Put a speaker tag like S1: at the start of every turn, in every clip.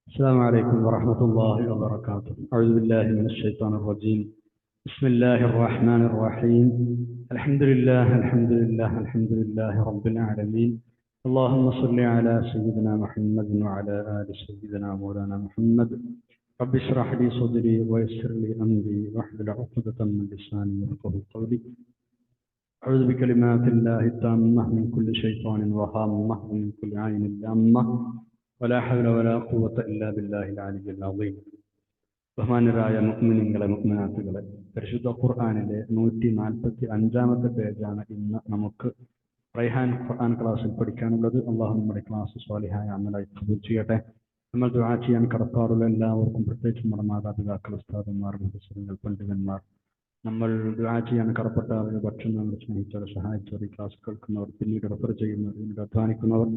S1: السلام عليكم ورحمة الله وبركاته. أعوذ بالله من الشيطان الرجيم. بسم الله الرحمن الرحيم. الحمد لله الحمد لله الحمد لله رب العالمين. اللهم صل على سيدنا محمد وعلى آل سيدنا مولانا محمد. رب اشرح لي صدري ويسر لي أمري واحلل عقدة من لساني يفقهوا قولي. أعوذ بكلمات الله التامة من كل شيطان وهامة ومن كل عين لامة ولا حول ولا قوة إلا بالله العلي العظيم. ബഹുമാനരായ മുഅ്മിനീങ്ങളെ മുഅ്മിനാത്തുകളെ, പരിശുദ്ധ ഖുർആനിലെ 145-ാമത്തെ പേജാണ് ഇന്ന് നമുക്ക് റൈഹാൻ ഖുർആൻ ക്ലാസ്സിൽ പഠിക്കാനുള്ളത്. അള്ളാഹു നമ്മുടെ ക്ലാസ് സ്വാലിഹായ അമലായി കബൂൽ ചെയ്യട്ടെ. നമ്മൾ ദുആ ചെയ്യാൻ കടപ്പാടുള്ള എല്ലാവർക്കും, പ്രത്യേകിച്ച് നമ്മുടെ മാതാപിതാക്കൾ, ഉസ്താദന്മാർ, മുഫസ്സിറുകൾ, പണ്ഡിതന്മാർ, നമ്മൾ ദുആ ചെയ്യാൻ കടപ്പെട്ടവർ, ഭക്ഷണം സ്നേഹിച്ചവർ, സഹായിച്ചവർ, ഈ ക്ലാസ് കേൾക്കുന്നവർ, പിന്നീട് റെഫർ ചെയ്യുന്നവർ, പിന്നീട് അധ്വാനിക്കുന്നവർ,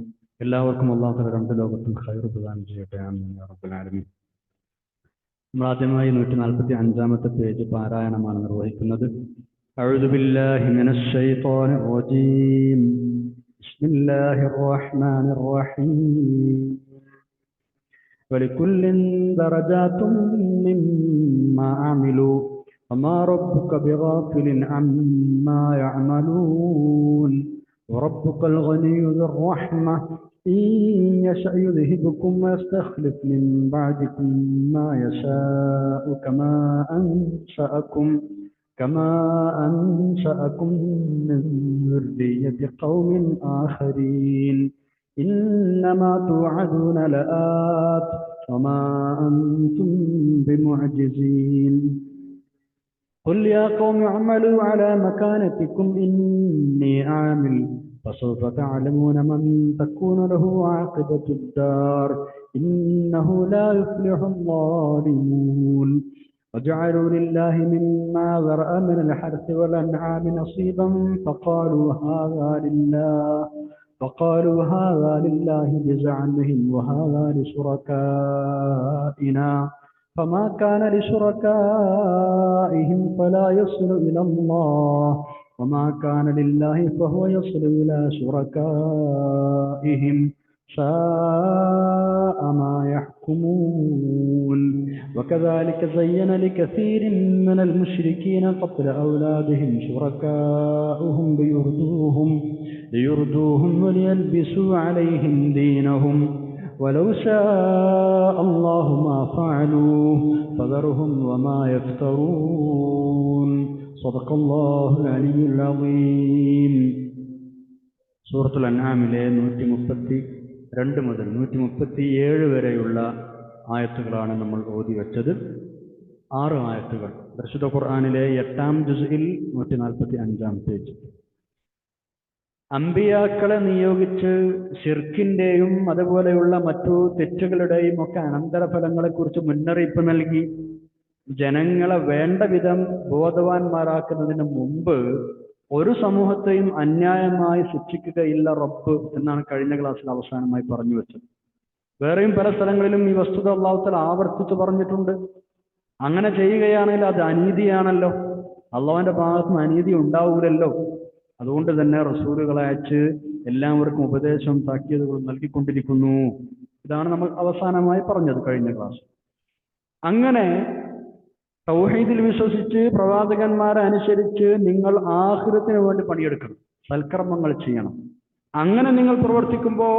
S1: എല്ലാവർക്കും അല്ലാഹു തആല രണ്ട് ലോകത്തും ഖൈർ പ്രദാനം ചെയ്യട്ടെ. ആമീൻ യാ റബ്ബൽ ആലമീൻ. നമ്മൾ ആദ്യമായി 145-ാമത്തെ പേജ് പാരായണമാണ് നിർവഹിക്കുന്നത്. അഊദു ബില്ലാഹി മിനശ് ശൈത്വാനിർ റജീം. ബിസ്മില്ലാഹിർ റഹ്മാനിർ റഹീം. വലികുല്ലിൻ ദറജാതും മിമ്മാ അമിലു വമാ റബ്ബുക ബിഗാഫിലിൻ അമ്മാ യഅമലൂൻ വറബ്ബുകൽ ഗനിയ്യു ദുർ റഹ്മ إن يشأ يذهبكم ويستخلف من بعدكم ما يشاء كما أنشأكم من ذرية قوم آخرين إنما توعدون لآت وما أنتم بمعجزين قل يا قوم اعملوا على مكانتكم إني عامل فسوف تعلمون من تكون له عاقبة الدار إنه لا يفلح الظالمون وجعلوا لله مما ذرأ من الحرث والأنعام نصيبا فقالوا هذا لله بزعمهم وهذا لشركائنا فما كان لشركائهم فلا يصل إلى الله وما كان لله فهو يصل إلى شركائهم ساء ما يحكمون وكذلك زين لكثير من المشركين قتل أولادهم شركاؤهم ليردوهم وليلبسوا عليهم دينهم ولو شاء الله ما فعلوه فذرهم وما يفترون صدق الله العلي العظيم. സൂറത്തുൽ അൻആമിലെ 132 മുതൽ 137 വരെയുള്ള ആയത്തുകളാണ് നമ്മൾ ഓതി വെച്ചത്. 6 ആയത്തുകൾ പരിശുദ്ധ ഖുർആനിലെ 8-ാം ജുസ്ഇൽ 145-ാം പേജ്. അമ്പിയാക്കളെ നിയോഗിച്ച് ശിർക്കിന്റെയും അതുപോലെയുള്ള മറ്റു തെറ്റുകളുടെയും ഒക്കെ അനന്തരഫലങ്ങളെക്കുറിച്ച് മുന്നറിയിപ്പ് നൽകി ജനങ്ങളെ വേണ്ട വിധം ബോധവാന്മാരാക്കുന്നതിന് മുമ്പ് ഒരു സമൂഹത്തെയും അന്യായമായി ശിക്ഷിക്കുകയില്ല റബ്ബ് എന്നാണ് കഴിഞ്ഞ ക്ലാസ്സിൽ അവസാനമായി പറഞ്ഞു വെച്ചത്. വേറെയും പല സ്ഥലങ്ങളിലും ഈ വസ്തുത അല്ലാഹു തആല ആവർത്തിച്ച് പറഞ്ഞിട്ടുണ്ട്. അങ്ങനെ ചെയ്യുകയാണെങ്കിൽ അത് അനീതിയാണല്ലോ, അള്ളാഹുവിന്റെ ഭാഗത്ത് നിന്ന് അനീതി ഉണ്ടാവൂലല്ലോ. അതുകൊണ്ട് തന്നെ റസൂലുകളെ അയച്ച് എല്ലാവർക്കും ഉപദേശം താക്കീതുകൾ നൽകിക്കൊണ്ടിരിക്കുന്നു. ഇതാണ് നമ്മൾ അവസാനമായി പറഞ്ഞത് കഴിഞ്ഞ ക്ലാസ്. അങ്ങനെ തൗഹീദിൽ വിശ്വസിച്ച് പ്രവാചകന്മാരെ അനുസരിച്ച് നിങ്ങൾ ആഖിറത്തിന് വേണ്ടി പണിയെടുക്കണം, സൽക്കർമ്മങ്ങൾ ചെയ്യണം. അങ്ങനെ നിങ്ങൾ പ്രവർത്തിക്കുമ്പോൾ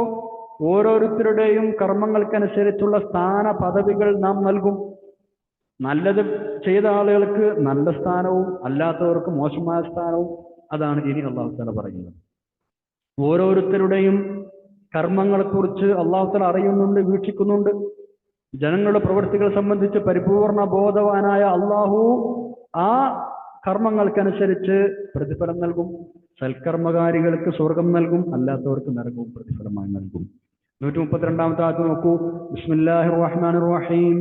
S1: ഓരോരുത്തരുടെയും കർമ്മങ്ങൾക്കനുസരിച്ചുള്ള സ്ഥാന പദവികൾ നാം നൽകും. നല്ലത് ചെയ്ത ആളുകൾക്ക് നല്ല സ്ഥാനവും അല്ലാത്തവർക്ക് മോശമായ സ്ഥാനവും. അതാണ് ഇനി അല്ലാഹു തആല പറയുന്നത്. ഓരോരുത്തരുടെയും കർമ്മങ്ങളെക്കുറിച്ച് അല്ലാഹു തആല അറിയുന്നുണ്ട്, വീക്ഷിക്കുന്നുണ്ട്. ജനങ്ങളുടെ പ്രവൃത്തികൾ സംബന്ധിച്ച് പരിപൂർണ ബോധവാനായ അള്ളാഹു ആ കർമ്മങ്ങൾക്കനുസരിച്ച് പ്രതിഫലം നൽകും. സൽക്കർമ്മകാരികൾക്ക് സ്വർഗം നൽകും, അല്ലാത്തവർക്ക് നരകവും പ്രതിഫലമായി നൽകും. 132-ാമത്തെ ആയത്ത് നോക്കൂ. ബിസ്മില്ലാഹിർ റഹ്മാനിർ റഹീം.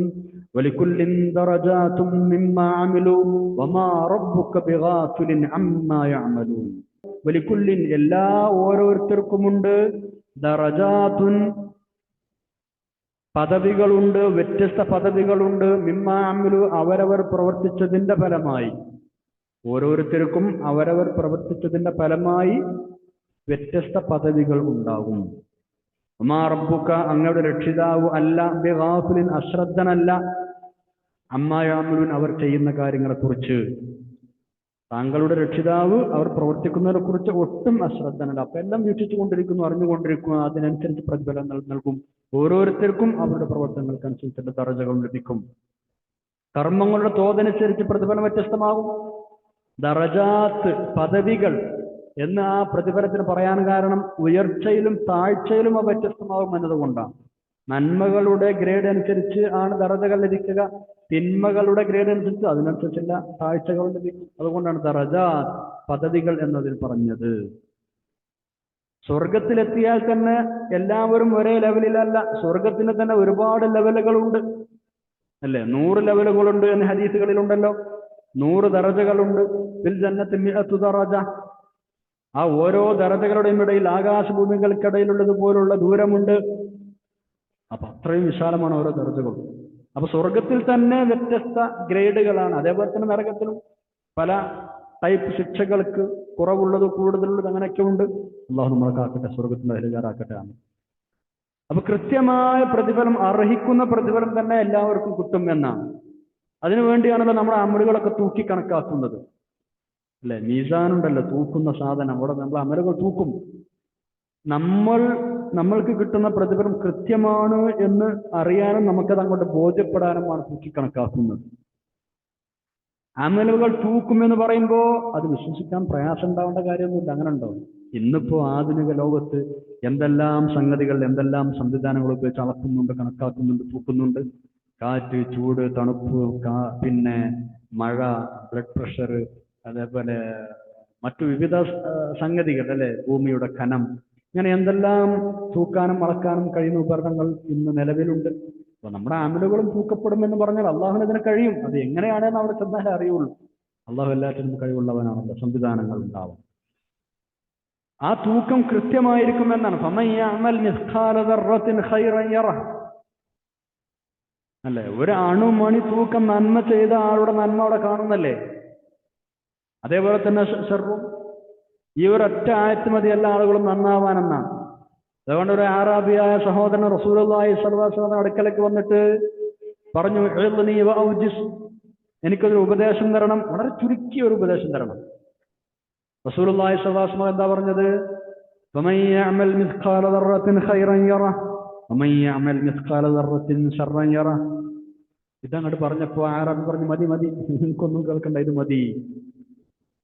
S1: വലികുല്ലിൻ ദറജാതും മിമ്മാ അമിലു വമാ റബ്ബുക ബിഗാഫിലിൻ അമ്മാ യഅമലൂൻ. വലികുല്ലിൻ എല്ലാ ഓരോരുത്തർക്കുമുണ്ട് ദറജാതുൻ പദവികളുണ്ട്, വ്യത്യസ്ത പദവികളുണ്ട്. മിമ്മാ അമിലു അവരവർ പ്രവർത്തിച്ചതിന്റെ ഫലമായി. ഓരോരുത്തർക്കും അവരവർ പ്രവർത്തിച്ചതിന്റെ ഫലമായി വ്യത്യസ്ത പദവികൾ ഉണ്ടാകും. വമാ റബ്ബുക അങ്ങയുടെ രക്ഷിതാവ് അല്ല ബിഗാഫിലിൻ അശ്രദ്ധനല്ല അമ്മാ യഅമലൂൻ അവർ ചെയ്യുന്ന കാര്യങ്ങളെക്കുറിച്ച്. താങ്കളുടെ രക്ഷിതാവ് അവർ പ്രവർത്തിക്കുന്നതിനെ കുറിച്ച് ഒട്ടും അശ്രദ്ധനല്ല. അപ്പൊ എല്ലാം വീക്ഷിച്ചു കൊണ്ടിരിക്കുന്നു, അറിഞ്ഞുകൊണ്ടിരിക്കുന്നു, അതിനനുസരിച്ച് പ്രതിഫലം നൽകും. ഓരോരുത്തർക്കും അവരുടെ പ്രവർത്തനങ്ങൾക്കനുസരിച്ചുള്ള ദറജകൾ ലഭിക്കും. കർമ്മങ്ങളുടെ തോതനുസരിച്ച് പ്രതിഫലം വ്യത്യസ്തമാകും. ദറജാത്ത് പദവികൾ എന്ന് ആ പ്രതിഫലത്തിന് പറയാൻ കാരണം ഉയർച്ചയിലും താഴ്ചയിലും അവ വ്യത്യസ്തമാകും എന്നതുകൊണ്ടാണ്. നന്മകളുടെ ഗ്രേഡ് അനുസരിച്ച് ആണ് ദറജകൾ ലഭിക്കുക, തിന്മകളുടെ ഗ്രേഡ് അനുസരിച്ച് അതിനനുസരിച്ചുള്ള താഴ്ചകൾ ലഭിക്കും. അതുകൊണ്ടാണ് ദറജാത്ത് പദവികൾ എന്നതിൽ പറഞ്ഞത്. സ്വർഗത്തിലെത്തിയാൽ തന്നെ എല്ലാവരും ഒരേ ലെവലിലല്ല. സ്വർഗത്തിന് തന്നെ ഒരുപാട് ലെവലുകളുണ്ട് അല്ലെ. 100 ലെവലുകളുണ്ട് എന്ന് ഹദീസുകളിലുണ്ടല്ലോ. 100 ദറജകളുണ്ട്. ഫിൽ ജന്നത്തി മിഅതു ദറജ. ആ ഓരോ ദറജകളുടെയും ഇടയിൽ ആകാശഭൂമികൾക്കിടയിലുള്ളത് പോലുള്ള ദൂരമുണ്ട്. അപ്പൊ അത്രയും വിശാലമാണ് ഓരോ ദറജകളും. അപ്പൊ സ്വർഗത്തിൽ തന്നെ വ്യത്യസ്ത ഗ്രേഡുകളാണ്. അതേപോലെ തന്നെ നരകത്തിലും പല ടൈപ്പ് ശിക്ഷകൾക്ക് കുറവുള്ളത് കൂടുതലുള്ളത് അങ്ങനെയൊക്കെ ഉണ്ട്. അള്ളാഹു നമ്മളെ കാക്കട്ടെ, സ്വർഗത്തിന്റെ അധികാരാക്കട്ടെ. അപ്പൊ കൃത്യമായ പ്രതിഫലം, അർഹിക്കുന്ന പ്രതിഫലം തന്നെ എല്ലാവർക്കും കിട്ടും എന്നാണ്. അതിനുവേണ്ടിയാണല്ലോ നമ്മുടെ അമലുകളൊക്കെ തൂക്കി കണക്കാക്കുന്നത് അല്ലെ. മീസാനുണ്ടല്ലോ, തൂക്കുന്ന സാധനം. അവിടെ നമ്മൾ അമലുകൾ തൂക്കും. നമ്മൾക്ക് കിട്ടുന്ന പ്രതിഫലം കൃത്യമാണ് എന്ന് അറിയാനും നമുക്കത് അങ്ങോട്ട് ബോധ്യപ്പെടാനുമാണ് തൂക്കി കണക്കാക്കുന്നത്. അമലുകൾ തൂക്കുമെന്ന് പറയുമ്പോൾ അത് വിശ്വസിക്കാൻ പ്രയാസം ഉണ്ടാവേണ്ട കാര്യമൊന്നുമില്ല. അങ്ങനെ ഉണ്ടാവും. ഇന്നിപ്പോ ആധുനിക ലോകത്ത് എന്തെല്ലാം സംഗതികൾ, എന്തെല്ലാം സംവിധാനങ്ങൾ ഉപയോഗിച്ച് അളക്കുന്നുണ്ട്, കണക്കാക്കുന്നുണ്ട്, തൂക്കുന്നുണ്ട്. കാറ്റ്, ചൂട്, തണുപ്പ്, പിന്നെ മഴ, ബ്ലഡ് പ്രഷർ, അതേപോലെ മറ്റു വിവിധ സംഗതികൾ അല്ലെ, ഭൂമിയുടെ കനം, ഇങ്ങനെ എന്തെല്ലാം തൂക്കാനും അളക്കാനും കഴിയുന്ന ഉപകരണങ്ങൾ ഇന്ന് നിലവിലുണ്ട്. അപ്പൊ നമ്മുടെ അമലുകളും തൂക്കപ്പെടുമെന്ന് പറഞ്ഞാൽ അള്ളാഹുവിന് അതിന് കഴിയും. അത് എങ്ങനെയാണെന്ന് അവിടെ ചെന്നാലേ അറിയുള്ളൂ. അള്ളാഹു എല്ലാറ്റിനും കഴിവുള്ളവനാണല്ലോ. സംവിധാനങ്ങൾ ഉണ്ടാവും. ആ തൂക്കം കൃത്യമായിരിക്കുമെന്നാണ്. അല്ലെ, ഒരു അണുമണി തൂക്കം നന്മ ചെയ്ത ആളുടെ നന്മ അവിടെ കാണുന്നല്ലേ. അതേപോലെ തന്നെ ഷർറും. ഈ ഒരൊറ്റ ആയത്ത് മതി എല്ലാ ആളുകളും നന്നാവാനെന്നാണ്. അതുകൊണ്ട് ഒരു ആറാബിയായ സഹോദരൻ റസൂലുള്ളാഹി സ്വല്ലല്ലാഹു അലൈഹി വസല്ലം അടുക്കലേക്ക് വന്നിട്ട് പറഞ്ഞു, എനിക്കൊരു ഉപദേശം തരണം, വളരെ ചുരുക്കിയ ഒരു ഉപദേശം തരണം. റസൂലുള്ളാഹി സ്വല്ലല്ലാഹു അലൈഹി വസല്ലം എന്താ പറഞ്ഞത്? ഫമൻ യഅമൽ മിസ്ഖാല ദർറത്തിൻ ഖൈറൻ യറ വമൻ യഅമൽ മിസ്ഖാല ദർറത്തിൻ ശർറൻ യറ. ഇതങ്ങോട്ട് പറഞ്ഞപ്പോ ആറാബി പറഞ്ഞു, മതി മതി, എനിക്കൊന്നും കേൾക്കണ്ട, ഇത് മതി.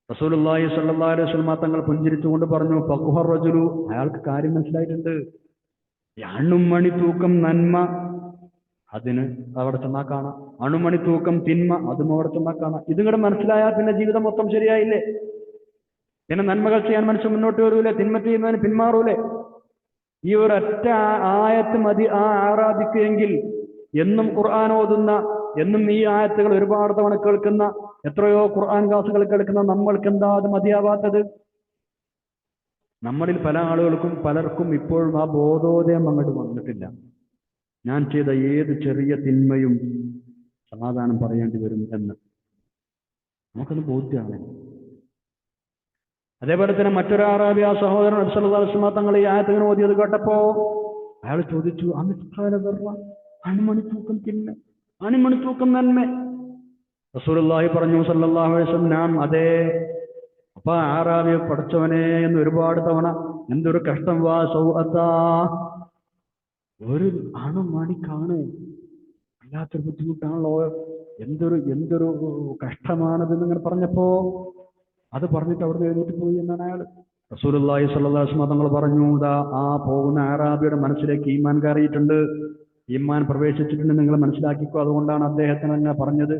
S1: റസൂലുള്ളാഹി സ്വല്ലല്ലാഹു അലൈഹി വസല്ലം തങ്ങൾ പുഞ്ചിരിച്ചുകൊണ്ട് പറഞ്ഞു, ഫഖുഹർ റജുലു, അയാൾക്ക് കാര്യം മനസ്സിലായിട്ടുണ്ട്. അണുമണി തൂക്കം നന്മ, അതിന് അവിടെ ചെന്നാൽ കാണാം. അണുമണി തൂക്കം തിന്മ, അതും അവിടെ ചെന്നാൽ കാണാം. ഇതിങ്ങോട്ട് മനസ്സിലായാൽ പിന്നെ ജീവിതം മൊത്തം ശരിയായില്ലേ. പിന്നെ നന്മകൾ ചെയ്യാൻ മനുഷ്യൻ മുന്നോട്ട് വരൂലേ, തിന്മ ചെയ്യുന്നതിന് പിന്മാറൂലേ. ഈ ഒരൊറ്റ ആയത്ത് മതി ആ ആറാബിക്ക് എങ്കിൽ എന്നും ഖുർആൻ ഓതുന്ന, എന്നും ഈ ആയത്തുകൾ ഒരുപാട് തവണ കേൾക്കുന്ന, എത്രയോ ഖുർആൻ ക്ലാസുകൾ കേൾക്കുന്ന നമ്മൾക്ക് എന്താ അത് മതിയാവാത്തത്? നമ്മളിൽ പല ആളുകൾക്കും പലർക്കും ഇപ്പോഴും ആ ബോധോദയം അങ്ങോട്ട് വന്നിട്ടില്ല. ഞാൻ ചെയ്ത ഏത് ചെറിയ തിന്മയും സമാധാനം പറയേണ്ടി വരും എന്ന് നമുക്കത് ബോധ്യമാണ്. അതേപോലെ തന്നെ മറ്റൊരു അറാബി ആ സഹോദരൻ നബി സല്ലല്ലാഹു അലൈഹി വസല്ലം തങ്ങൾ ഈ ആയത്തിനെ ഓതിയത് കേട്ടപ്പോ അയാൾ ചോദിച്ചു, അണുമണി തൂക്കം തിന്മ, അണുമണി തൂക്കം നന്മ. റസൂലുള്ളാഹി പറഞ്ഞു സല്ലല്ലാഹു അലൈഹി വസല്ലം, നാം അതെ. അപ്പൊ ആറാബി, പഠിച്ചവനെ എന്ന് ഒരുപാട് തവണ, എന്തൊരു കഷ്ടം, വാ സൗഅത്താ, ഒരു അണുമണിക്കാണ് വല്ലാത്തൊരു ബുദ്ധിമുട്ടാണല്ലോ, എന്തൊരു കഷ്ടമാണത് എന്നിങ്ങനെ പറഞ്ഞപ്പോ അത് പറഞ്ഞിട്ട് അവിടെ എഴുന്നേറ്റ് പോയി എന്നാണ് അയാൾ. റസൂലുള്ളാഹി സ്വല്ലല്ലാഹു അലൈഹി വസല്ലം തങ്ങൾ പറഞ്ഞു, ദാ ആ പോകുന്ന അറാബിയുടെ മനസ്സിലേക്ക് ഈമാൻ കയറിയിട്ടുണ്ട്, ഈമാൻ പ്രവേശിച്ചിട്ടുണ്ട്, നിങ്ങൾ മനസ്സിലാക്കിക്കോ. അതുകൊണ്ടാണ് അദ്ദേഹത്തിന് തന്നെ പറഞ്ഞത്,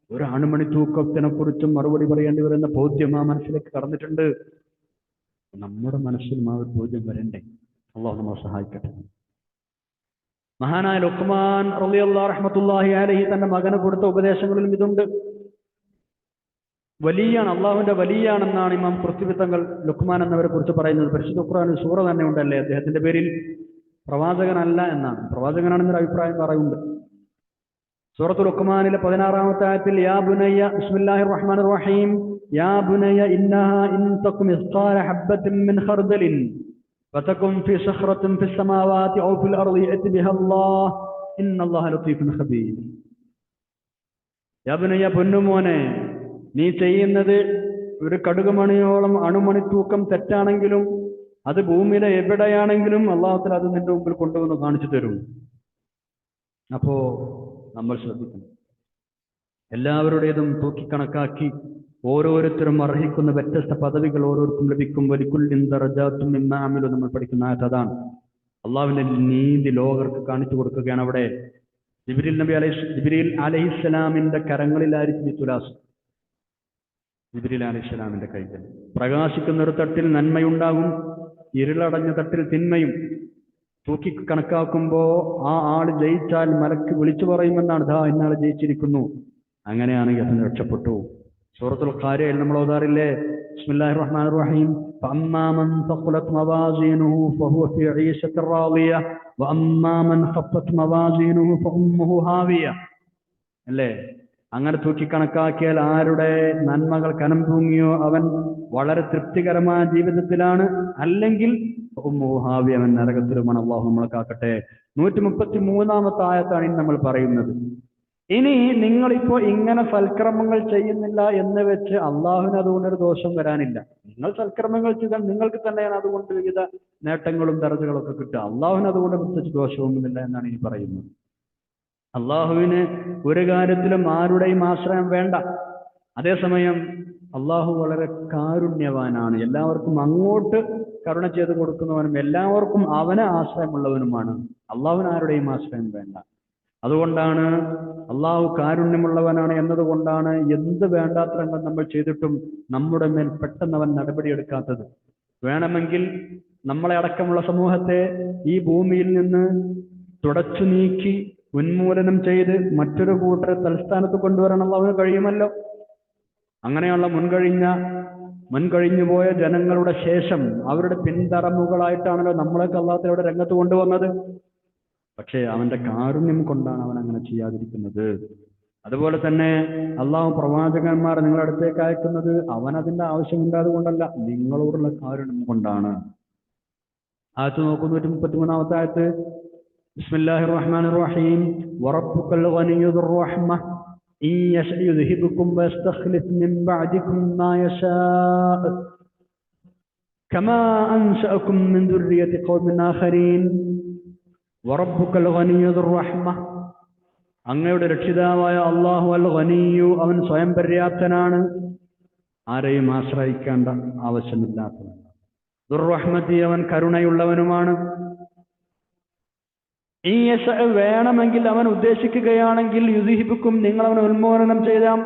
S1: ഒരു അണുമണി തൂക്കത്തിനെ കുറിച്ചും മറുപടി പറയേണ്ടി വരുന്ന ബോധ്യം ആ മനസ്സിലേക്ക് കടന്നിട്ടുണ്ട്. നമ്മുടെ മനസ്സിലും ആ ഒരു ബോധ്യം വരണ്ടേ. അള്ളാഹു നമ്മളെ സഹായിക്കട്ടെ. മഹാനായ ലുഖ്മാൻ റളിയല്ലാഹു അലൈഹി തന്റെ മകന് കൊടുത്ത ഉപദേശങ്ങളിലും ഇതുണ്ട്. വലിയാണ്, അള്ളാഹുവിന്റെ വലിയാണെന്നാണ് ഇമാം ഖുർത്തുബി തങ്ങൾ ലുഖ്മാൻ എന്നവരെ കുറിച്ച് പറയുന്നത്. പരിശുദ്ധ ഖുർആനിൽ സൂറ തന്നെ ഉണ്ടല്ലേ അദ്ദേഹത്തിന്റെ പേരിൽ. പ്രവാചകനല്ല എന്നാണ്, പ്രവാചകനാണെന്നൊരു അഭിപ്രായം പറയുന്നുണ്ട്. സൂറത്തുൽ ലുഖ്മാനിലെ 16-ാമത്തെ ആയത്തിൽ, യാ ബുനയ്യ, ബിസ്മില്ലാഹിർ റഹ്മാനിർ റഹീം, യാ ബുനയ്യ ഇന്നഹാ ഇൻ തകും മിസ്ഖാല ഹബ്ബത്തിൻ മിൻ ഖർദലിൻ ഫതകും ഫി സഖറത്തിൻ ഫിസ് സമാവാതി ഔ ഫിൽ അർളി യഅതി ബിഹാ അല്ലാഹ് ഇന്നല്ലാഹ ലതീഫുൻ ഖബീർ. യാ ബുനയ്യ, പൊന്നുമോനെ, നീ ചെയ്യുന്നത് ഒരു കടുകുമണിയോളം അണുമണി തൂക്കം തെറ്റാണെങ്കിലും അത് ഭൂമിയിലെ എവിടെയാണെങ്കിലും അല്ലാഹു തആല അത് നിന്റെ മുമ്പിൽ കൊണ്ടുവന്ന് കാണിച്ചു തരും. അപ്പോ നമ്മൾ ശ്രദ്ധിക്കണം. എല്ലാവരുടേതും തൂക്കിക്കണക്കാക്കി ഓരോരുത്തരും അർഹിക്കുന്ന വ്യത്യസ്ത പദവികൾ ഓരോരുത്തരും ലഭിക്കും. വലിക്കുല്ലിൻ ദറജാത്തും മിമ്മാ അമിലു നമ്മൾ പഠിക്കുന്ന ആയത്ത് അതാണ്. അള്ളാഹുവിന്റെ നീതി ലോകർക്ക് കാണിച്ചു കൊടുക്കുകയാണ്. അവിടെ ജിബ്രീൽ അലൈഹിസ്സലാമിന്റെ കരങ്ങളിലായിരിക്കും ഈ തുലാസ്. ജിബ്രീൽ അലൈഹിസ്സലാമിന്റെ കൈകൾ പ്രകാശിക്കുന്ന ഒരു തട്ടിൽ നന്മയുണ്ടാകും, ഇരുളടഞ്ഞ തട്ടിൽ തിന്മയും. തൂക്കി കണക്കാക്കുമ്പോ ആ ആള് ജയിച്ചാൽ മലക്ക് വിളിച്ചു പറയുമെന്നാണ്, ദാ ഇന്നാള് ജയിച്ചിരിക്കുന്നു. അങ്ങനെയാണെങ്കിൽ അതിന് രക്ഷപ്പെട്ടു. സൂറത്തുൽ ഖാരിയയിൽ നമ്മൾ ഓതാറില്ലേ, ബിസ്മില്ലാഹിർ റഹ്മാനിർ റഹീം, ഫഅമ്മാ മൻ തഖലത് മവാസീനുഹു ഫഹുവ ഫീ ഈശത്തിർ റാദിയ വഅമ്മാ മൻ ഖഫത് മവാസീനുഹു ഫഉമ്മുഹു ഹാവിയ. അല്ലേ? അങ്ങനെ തൂക്കി കണക്കാക്കിയാൽ ആരുടെ നന്മകൾ കനം തൂങ്ങിയോ അവൻ വളരെ തൃപ്തികരമായ ജീവിതത്തിലാണ്, അല്ലെങ്കിൽ ഉമ്മുഹു ഹാവിയ, അവൻ നരകത്തിലുമാണ്. അല്ലാഹു നമ്മളെ കാക്കട്ടെ. 133-ാമത്തെ ആയത്താണ് ഇനി നമ്മൾ പറയുന്നത്. ഇനി നിങ്ങളിപ്പോ ഇങ്ങനെ സൽക്രമങ്ങൾ ചെയ്യുന്നില്ല എന്ന് വെച്ച് അള്ളാഹുവിന് അതുകൊണ്ടൊരു ദോഷം വരാനില്ല. നിങ്ങൾ സൽക്രമങ്ങൾ ചെയ്താൽ നിങ്ങൾക്ക് തന്നെയാണ് അതുകൊണ്ട് വിവിധ നേട്ടങ്ങളും ദർജകളും ഒക്കെ കിട്ടുക. അള്ളാഹുവിന് അതുകൊണ്ട് പ്രത്യേകിച്ച് ദോഷമൊന്നുമില്ല എന്നാണ് ഈ പറയുന്നത്. അള്ളാഹുവിന് ഒരു കാര്യത്തിലും ആരുടെയും ആശ്രയം വേണ്ട. അതേസമയം അള്ളാഹു വളരെ കാരുണ്യവാനാണ്, എല്ലാവർക്കും അങ്ങോട്ട് കരുണ ചെയ്ത് കൊടുക്കുന്നവനും എല്ലാവർക്കും അവനെ ആശ്രയമുള്ളവനുമാണ്. അള്ളാഹുവിന് ആരുടെയും ആശ്രയം വേണ്ട. അതുകൊണ്ടാണ് അള്ളാഹു കാരുണ്യമുള്ളവനാണ് എന്നതുകൊണ്ടാണ് എന്ത് വേണ്ടാത്തരങ്ങൾ നമ്മൾ ചെയ്തിട്ടും നമ്മുടെ മേൽ പെട്ടെന്ന് അവൻ നടപടിയെടുക്കാത്തത്. വേണമെങ്കിൽ നമ്മളെ അടക്കമുള്ള സമൂഹത്തെ ഈ ഭൂമിയിൽ നിന്ന് തുടച്ചു നീക്കി ഉന്മൂലനം ചെയ്ത് മറ്റൊരു കൂട്ടരെ തൽസ്ഥാനത്ത് കൊണ്ടുവരണം അവന് കഴിയുമല്ലോ. അങ്ങനെയുള്ള മുൻകഴിഞ്ഞു പോയ ജനങ്ങളുടെ ശേഷം അവരുടെ പിൻതറമുകളായിട്ടാണല്ലോ നമ്മളൊക്കെ അള്ളാഹുവിന്റെ രംഗത്ത് കൊണ്ടുവന്നത്. പക്ഷേ അവന്റെ കാരുണ്യം കൊണ്ടാണ് അവൻ അങ്ങനെ ചെയ്യാതിരിക്കുന്നത്. അതുപോലെ തന്നെ അള്ളാഹു പ്രവാചകന്മാരെ നിങ്ങളുടെ അടുത്തേക്ക് അയക്കുന്നത് അവൻ അതിന്റെ ആവശ്യമുണ്ടായത് കൊണ്ടല്ല, നിങ്ങളോടുള്ള കാരുണ്യം കൊണ്ടാണ്. ആയത്ത് നോക്കൂ, 133-ാമത്തെ ആയത്ത്. ബിസ്മില്ലാഹിർ റഹ്മാനിർ റഹീം. വറബ്ബുക്കൽ ഗനിയ്യു ദുർ റഹ്മ ഇൻ യശഅ യുദ്ഹിബുകും വയസ്തഖ്ലിഫ് മിൻ ബഅദികും മാ യശാ കമാ അൻശഅകും മിൻ ദുർരിയതി ഖൗമിൻ ആഖരീൻ. വറബ്ബുക്കൽ ഗനിയ്യു ദുർ റഹ്മ, അങ്ങയുടെ രക്ഷിതാവായ അല്ലാഹു അൽ ഗനിയ്യു, അവൻ സ്വയം പര്യാപ്തനാണ്, ആരെയും ആശ്രയിക്കേണ്ട ആവശ്യമില്ലാത്തവനാണ്. ദുർ റഹ്മതി, അവൻ കരുണയുള്ളവനുമാണ്. ഈ യശഅ, വേണമെങ്കിൽ അവൻ ഉദ്ദേശിക്കുകയാണെങ്കിൽ യുദ്ഹിബുക്കും, നിങ്ങൾ അവനെ ഉന്മൂലനം ചെയ്താം.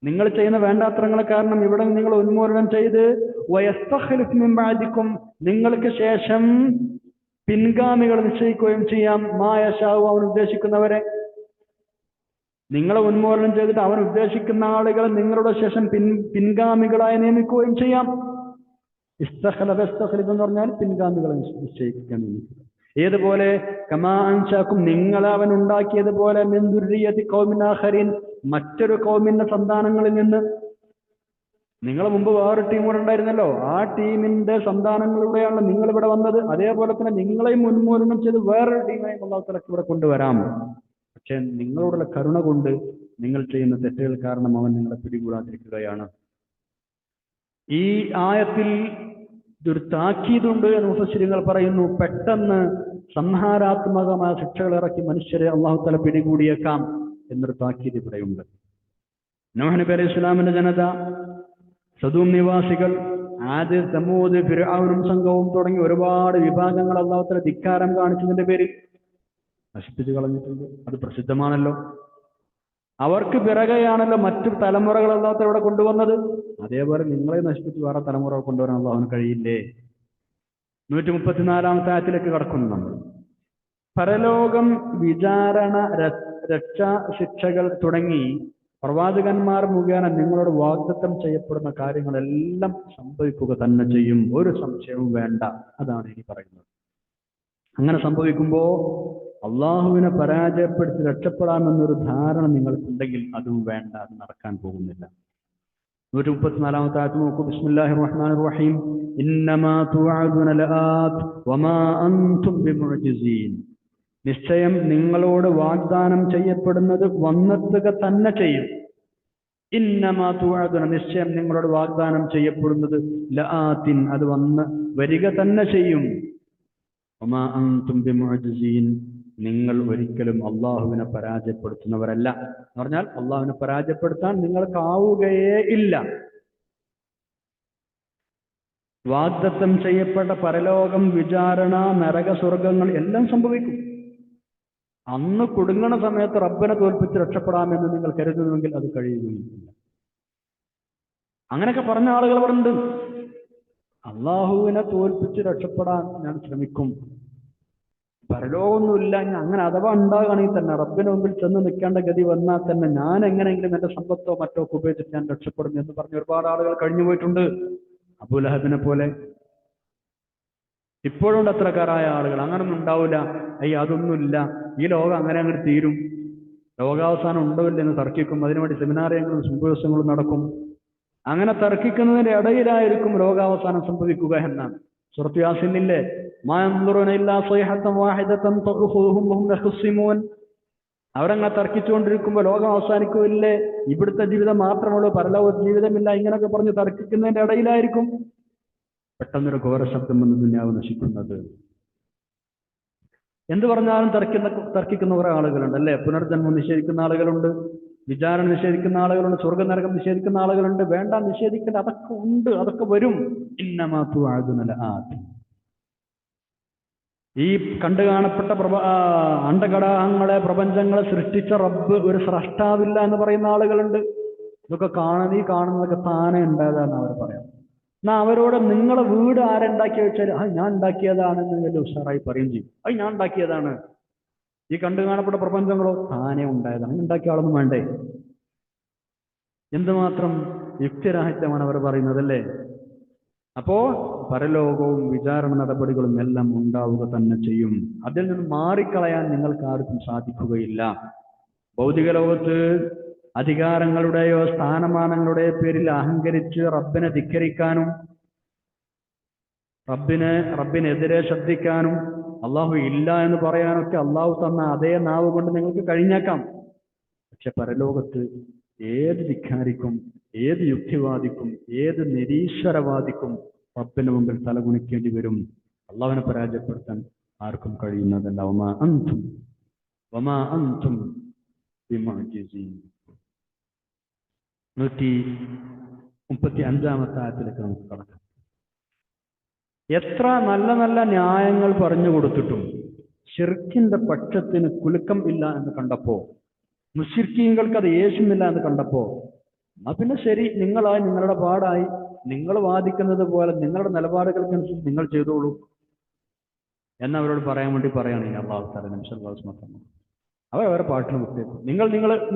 S1: നിങ്ങൾ ചെയ്യുന്ന വേണ്ടാത്തരങ്ങളെ കാരണം ഇവിടെ നിങ്ങൾ ഉന്മൂലനം ചെയ്ത് വയസ്തഖ്ലിഫ് മിൻ ബഅദികും, നിങ്ങൾക്ക് ശേഷം പിൻഗാമികൾ നിശ്ചയിക്കുകയും ചെയ്യാം. മാ യശാഉ, അവൻ ഉദ്ദേശിക്കുന്നവരെ. നിങ്ങളെ ഉന്മൂലനം ചെയ്തിട്ട് അവൻ ഉദ്ദേശിക്കുന്ന ആളുകൾ നിങ്ങളുടെ ശേഷം പിൻഗാമികളായി നിയമിക്കുകയും ചെയ്യാം. ഇസ്തഖ്ലഫ് എന്ന് പറഞ്ഞാൽ പിൻഗാമികളെ നിശ്ചയിക്കാൻ നിയമിക്കുക. ഏതുപോലെ കമാ അൻശഅകും, നിങ്ങളെ അവൻ ഉണ്ടാക്കിയതുപോലെ മിൻ ദുർരിയതി ഖൗമിൻ ആഖരീൻ, മറ്റൊരു ഖൗമിന്റെ സന്താനങ്ങളിൽ നിന്ന്. നിങ്ങൾ മുമ്പ് വേറൊരു ടീം കൂടെ ഉണ്ടായിരുന്നല്ലോ, ആ ടീമിന്റെ സന്താനങ്ങളിലൂടെയാണ് നിങ്ങൾ ഇവിടെ വന്നത്. അതേപോലെ തന്നെ നിങ്ങളെയും ഉന്മൂലനം ചെയ്ത് വേറൊരു ടീമിനെയും അല്ലാഹു തആല ഇവിടെ കൊണ്ടുവരാം. പക്ഷെ നിങ്ങളോടുള്ള കരുണ കൊണ്ട് നിങ്ങൾ ചെയ്യുന്ന തെറ്റുകൾ കാരണം അവൻ നിങ്ങളെ പിടികൂടാതിരിക്കുകയാണ്. ഈ ആയത്തിൽ ഇതൊരു താക്കീതുണ്ട് എന്ന് മുഫസ്സിറുകൾ പറയുന്നു. പെട്ടെന്ന് സംഹാരാത്മകമായ ശിക്ഷകൾ ഇറക്കി മനുഷ്യരെ അല്ലാഹു തആല പിടികൂടിയേക്കാം എന്നൊരു താക്കീത് ഇവിടെയുണ്ട്. നൂഹ് നബി അലൈഹി സ്വലാമിന്റെ ജനത, സദൂം നിവാസികൾ, ആദ്, സമൂദ്, ഫിർഔനും സംഘവും തുടങ്ങി ഒരുപാട് വിഭാഗങ്ങൾ അല്ലാഹു തആല ധിക്കാരം കാണിച്ചതിന്റെ പേരിൽ നശിപ്പിച്ചു കളഞ്ഞിട്ടുണ്ട്. അത് പ്രസിദ്ധമാണല്ലോ. അവർക്ക് പിറകെയാണല്ലോ മറ്റു തലമുറകൾ അല്ലാഹു തആല ഇവിടെ കൊണ്ടുവന്നത്. അതേപോലെ നിങ്ങളെ നശിപ്പിച്ച് വേറെ തലമുറ കൊണ്ടുവരാൻ അല്ലാഹുവിന് കഴിയില്ലേ? 134-ാമത്തെ ആയത്തിലേക്ക് കടക്കുന്നു നമ്മൾ. പരലോകം, വിചാരണ, രക്ഷാ ശിക്ഷകൾ തുടങ്ങി പ്രവാചകന്മാർ മുഖേന നിങ്ങളോട് വാഗ്ദത്തം ചെയ്യപ്പെടുന്ന കാര്യങ്ങളെല്ലാം സംഭവിക്കുക തന്നെ ചെയ്യും, ഒരു സംശയവും വേണ്ട. അതാണ് ഇനി പറയുന്നത്. അങ്ങനെ സംഭവിക്കുമ്പോ അള്ളാഹുവിനെ പരാജയപ്പെടുത്തി രക്ഷപ്പെടാമെന്നൊരു ധാരണ നിങ്ങൾക്കുണ്ടെങ്കിൽ അതും വേണ്ട, അത് നടക്കാൻ പോകുന്നില്ല. 134-ാമത്തെ ആയത്ത് നോക്കൂ. ബിസ്മില്ലാഹിർ റഹ്മാനിർ റഹീം. ഇന്നമാ തുഅദുന ലആത് വമാ അൻതും ബിമുഅ്ജിസീൻ. നിശ്ചയം നിങ്ങളോട് വാഗ്ദാനം ചെയ്യപ്പെടുന്നത് വന്നെത്തുക തന്നെ ചെയ്യും. ഇന്നമാ തുഅദുന, നിശ്ചയം നിങ്ങളോട് വാഗ്ദാനം ചെയ്യപ്പെടുന്നത് ലആത്തിൻ, അത് വന്ന് വരിക തന്നെ ചെയ്യും. വമാ അൻതും ബിമുഅ്ജിസീൻ, നിങ്ങൾ ഒരിക്കലും അള്ളാഹുവിനെ പരാജയപ്പെടുത്തുന്നവരല്ല. എന്ന് പറഞ്ഞാൽ അള്ളാഹുവിനെ പരാജയപ്പെടുത്താൻ നിങ്ങൾക്കാവുകയേ ഇല്ല. വാഗ്ദത്തം ചെയ്യപ്പെട്ട പരലോകം, വിചാരണ, നരക, സ്വർഗങ്ങൾ എല്ലാം സംഭവിക്കും. അന്ന് കുടുങ്ങണ സമയത്ത് റബ്ബിനെ തോൽപ്പിച്ച് രക്ഷപ്പെടാമെന്ന് നിങ്ങൾ കരുതുന്നുവെങ്കിൽ അത് കഴിയുകയില്ല. അങ്ങനെയൊക്കെ പറഞ്ഞ ആളുകൾ പറഞ്ഞിട്ടുണ്ട്. അള്ളാഹുവിനെ തോൽപ്പിച്ച് രക്ഷപ്പെടാൻ ഞാൻ ശ്രമിക്കും, പരലോകമൊന്നുമില്ല, ഞാൻ അങ്ങനെ അഥവാ ഉണ്ടാകുകയാണെങ്കിൽ തന്നെ റബ്ബിന് മുമ്പിൽ ചെന്ന് നിൽക്കേണ്ട ഗതി വന്നാൽ തന്നെ ഞാൻ എങ്ങനെയെങ്കിലും എന്റെ സമ്പത്തോ മറ്റോ ഉപയോഗിച്ചിട്ട് ഞാൻ രക്ഷപ്പെടും എന്ന് പറഞ്ഞ് ഒരുപാട് ആളുകൾ കഴിഞ്ഞു പോയിട്ടുണ്ട്. അബൂലഹബിനെ പോലെ ഇപ്പോഴും അത്രക്കാരായ ആളുകൾ. അങ്ങനൊന്നും ഉണ്ടാവില്ല, അതൊന്നുമില്ല, ഈ ലോകം അങ്ങനെ അങ്ങോട്ട് തീരും, ലോകാവസാനം ഉണ്ടോ ഇല്ലെന്ന് തർക്കിക്കും. അതിനുവേണ്ടി സെമിനാറിയങ്ങളും ദിവസങ്ങളും നടക്കും. അങ്ങനെ തർക്കിക്കുന്നതിന്റെ ഇടയിലായിരിക്കും ലോകാവസാനം സംഭവിക്കുക എന്നാണ്. സൂറത്ത് യാസീനിലെ അവരങ്ങനെ തർക്കിച്ചുകൊണ്ടിരിക്കുമ്പോൾ ലോകം അവസാനിക്കുമില്ലേ, ഇവിടുത്തെ ജീവിതം മാത്രമുള്ളൂ, പരലോക ജീവിതമില്ല, ഇങ്ങനെയൊക്കെ പറഞ്ഞ് തർക്കിക്കുന്നതിന്റെ ഇടയിലായിരിക്കും പെട്ടെന്നൊരു ഘോരശബ്ദം വന്ന് ദുനിയാവ് നശിക്കുന്നത്. എന്ത് പറഞ്ഞാലും തർക്കിക്കുന്ന കുറെ ആളുകളുണ്ട് അല്ലെ. പുനർജന്മം നിഷേധിക്കുന്ന ആളുകളുണ്ട്, വിചാരണ നിഷേധിക്കുന്ന ആളുകളുണ്ട്, സ്വർഗനരകം നിഷേധിക്കുന്ന ആളുകളുണ്ട്. വേണ്ട, നിഷേധിക്കേണ്ട, അതൊക്കെ ഉണ്ട്, അതൊക്കെ വരും. ഇന്നമാ തുഅദുന ലആത്. ഈ കണ്ടു കാണപ്പെട്ട അണ്ടഘടാഹങ്ങളെ, പ്രപഞ്ചങ്ങളെ സൃഷ്ടിച്ച റബ്ബ് ഒരു സ്രഷ്ടാവില്ല എന്ന് പറയുന്ന ആളുകളുണ്ട്. ഇതൊക്കെ കാണുന്നതൊക്കെ താനെ ഉണ്ടായതാന്ന് അവർ പറയാം. എന്നാ അവരോട് നിങ്ങളെ വീട് ആരുണ്ടാക്കി വെച്ചാൽ ഞാൻ ഉണ്ടാക്കിയതാണെന്ന് വലിയ ഉഷാറായി പറയും ചെയ്യും. ഞാൻ ഉണ്ടാക്കിയതാണ്. ഈ കണ്ടു കാണപ്പെട്ട പ്രപഞ്ചങ്ങളോ താനെ ഉണ്ടായതാണ്, ഉണ്ടാക്കിയ ആളൊന്നും വേണ്ടേ. എന്തുമാത്രം യുക്തിരാഹിത്യമാണ് അവർ പറയുന്നത് അല്ലേ. അപ്പോ പരലോകവും വിചാരണ നടപടികളും എല്ലാം ഉണ്ടാവുക തന്നെ ചെയ്യും. അതിൽ നിന്ന് മാറിക്കളയാൻ നിങ്ങൾക്ക് ആർക്കും സാധിക്കുകയില്ല. ഭൗതിക ലോകത്ത് അധികാരങ്ങളുടെയോ സ്ഥാനമാനങ്ങളുടെയോ പേരിൽ അഹങ്കരിച്ച് റബ്ബിനെ ധിക്കരിക്കാനും റബ്ബിനെതിരെ ശബ്ദിക്കാനും അള്ളാഹു ഇല്ല എന്ന് പറയാനൊക്കെ അള്ളാഹു തന്ന അതേ നാവ് കൊണ്ട് നിങ്ങൾക്ക് കഴിഞ്ഞേക്കാം. പക്ഷെ പരലോകത്ത് ഏത് ധിക്കാരിക്കും, ഏത് യുക്തിവാദിക്കും, ഏത് നിരീശ്വരവാദിക്കും റബ്ബിന് മുമ്പിൽ തലകുണിക്കേണ്ടി വരും. അള്ളാഹുവിനെ പരാജയപ്പെടുത്താൻ ആർക്കും കഴിയുന്നതല്ല. വമാ അൻതും ബിമുഅ്ജിസീൻ. 135-ാമത്തെ ആയത്തിലേക്ക് നമുക്ക് കടക്കാം. എത്ര നല്ല നല്ല ന്യായങ്ങൾ പറഞ്ഞു കൊടുത്തിട്ടും ശിർക്കിന്റെ പക്ഷത്തിന് കുലുക്കം ഇല്ല എന്ന് കണ്ടപ്പോ, മുശ്രിക്കീങ്ങൾക്ക് അത് യേശുന്നില്ല എന്ന് കണ്ടപ്പോ, എന്നാ പിന്നെ ശരി, നിങ്ങളുടെ പാടായി, നിങ്ങൾ വാദിക്കുന്നത് പോലെ നിങ്ങളുടെ നിലപാടുകൾക്കനുസരിച്ച് നിങ്ങൾ ചെയ്തോളൂ എന്നവരോട് പറയാൻ വേണ്ടി പറയുകയാണെങ്കിൽ അള്ളാഹു തആല നിമിഷം അവരെ പാട്ടിന് വിട്ടേക്കും.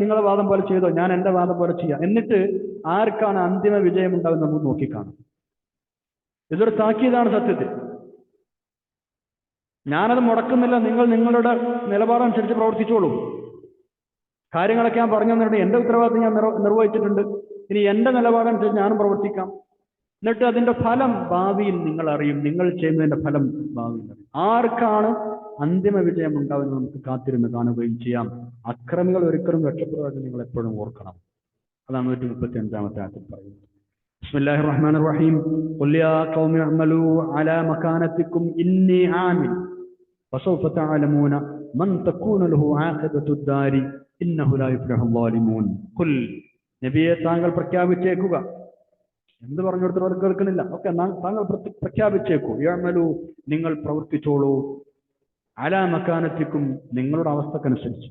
S1: നിങ്ങളെ വാദം പോലെ ചെയ്തോ, ഞാൻ എന്റെ വാദം പോലെ ചെയ്യാം. എന്നിട്ട് ആർക്കാണ് അന്തിമ വിജയം ഉണ്ടാവുന്നത് നമുക്ക് നോക്കിക്കാണും. ഇതൊരു താക്കീതാണ് സത്യത്തിൽ. ഞാനത് മുടക്കുന്നില്ല, നിങ്ങൾ നിങ്ങളുടെ നിലപാടനുസരിച്ച് പ്രവർത്തിച്ചോളൂ. കാര്യങ്ങളൊക്കെ ഞാൻ പറഞ്ഞു തന്നിട്ടുണ്ട്, എന്റെ ഉത്തരവാദിത്വം ഞാൻ നിർവഹിച്ചിട്ടുണ്ട്. ഇനി എന്റെ നിലപാടനുസരിച്ച് ഞാനും പ്രവർത്തിക്കാം. എന്നിട്ട് അതിന്റെ ഫലം ഭാവിയിൽ നിങ്ങൾ അറിയും. നിങ്ങൾ ചെയ്യുന്നതിന്റെ ഫലം ഭാവിയിൽ അറിയും. ആർക്കാണ് അന്തിമ വിജയം ഉണ്ടാവുന്നത് നമുക്ക് കാത്തിരുന്ന് കാണുകയും ചെയ്യാം. അക്രമികൾ ഒരിക്കലും രക്ഷപ്പെടുവാൻ നിങ്ങൾ എപ്പോഴും ഓർക്കണം. അതാണ് 135-ാമത്തെ ആയത്തിൽ പറയുന്നത്. ബിസ്മില്ലാഹിർ റഹ്മാനിർ റഹീം. ഖുൽ യാ ഖൗമി അഅ്മലൂ അലാ മകാനതികും ഇന്നി ആമിൽ ഫസൗഫ തഅലമൂന മൻ തകൂന ലഹു ആഖിബത്തുദ് ദാരി ഇന്നഹു ലാ യുഫ്ലിഹുൽ ളാലിമൂൻ. ഖുൽ, നബിയെ താങ്കൾ പ്രഖ്യാപിച്ചേക്കുക. എന്ത് പറഞ്ഞു കൊടുത്തവർ കേൾക്കുന്നില്ല. ഓക്കെ, താങ്കൾ പ്രഖ്യാപിച്ചേക്കൂ. യഅ്മലൂ, നിങ്ങൾ പ്രവർത്തിച്ചോളൂ. അലാ മകാനതികും, നിങ്ങളുടെ അവസ്ഥക്കനുസരിച്ച്,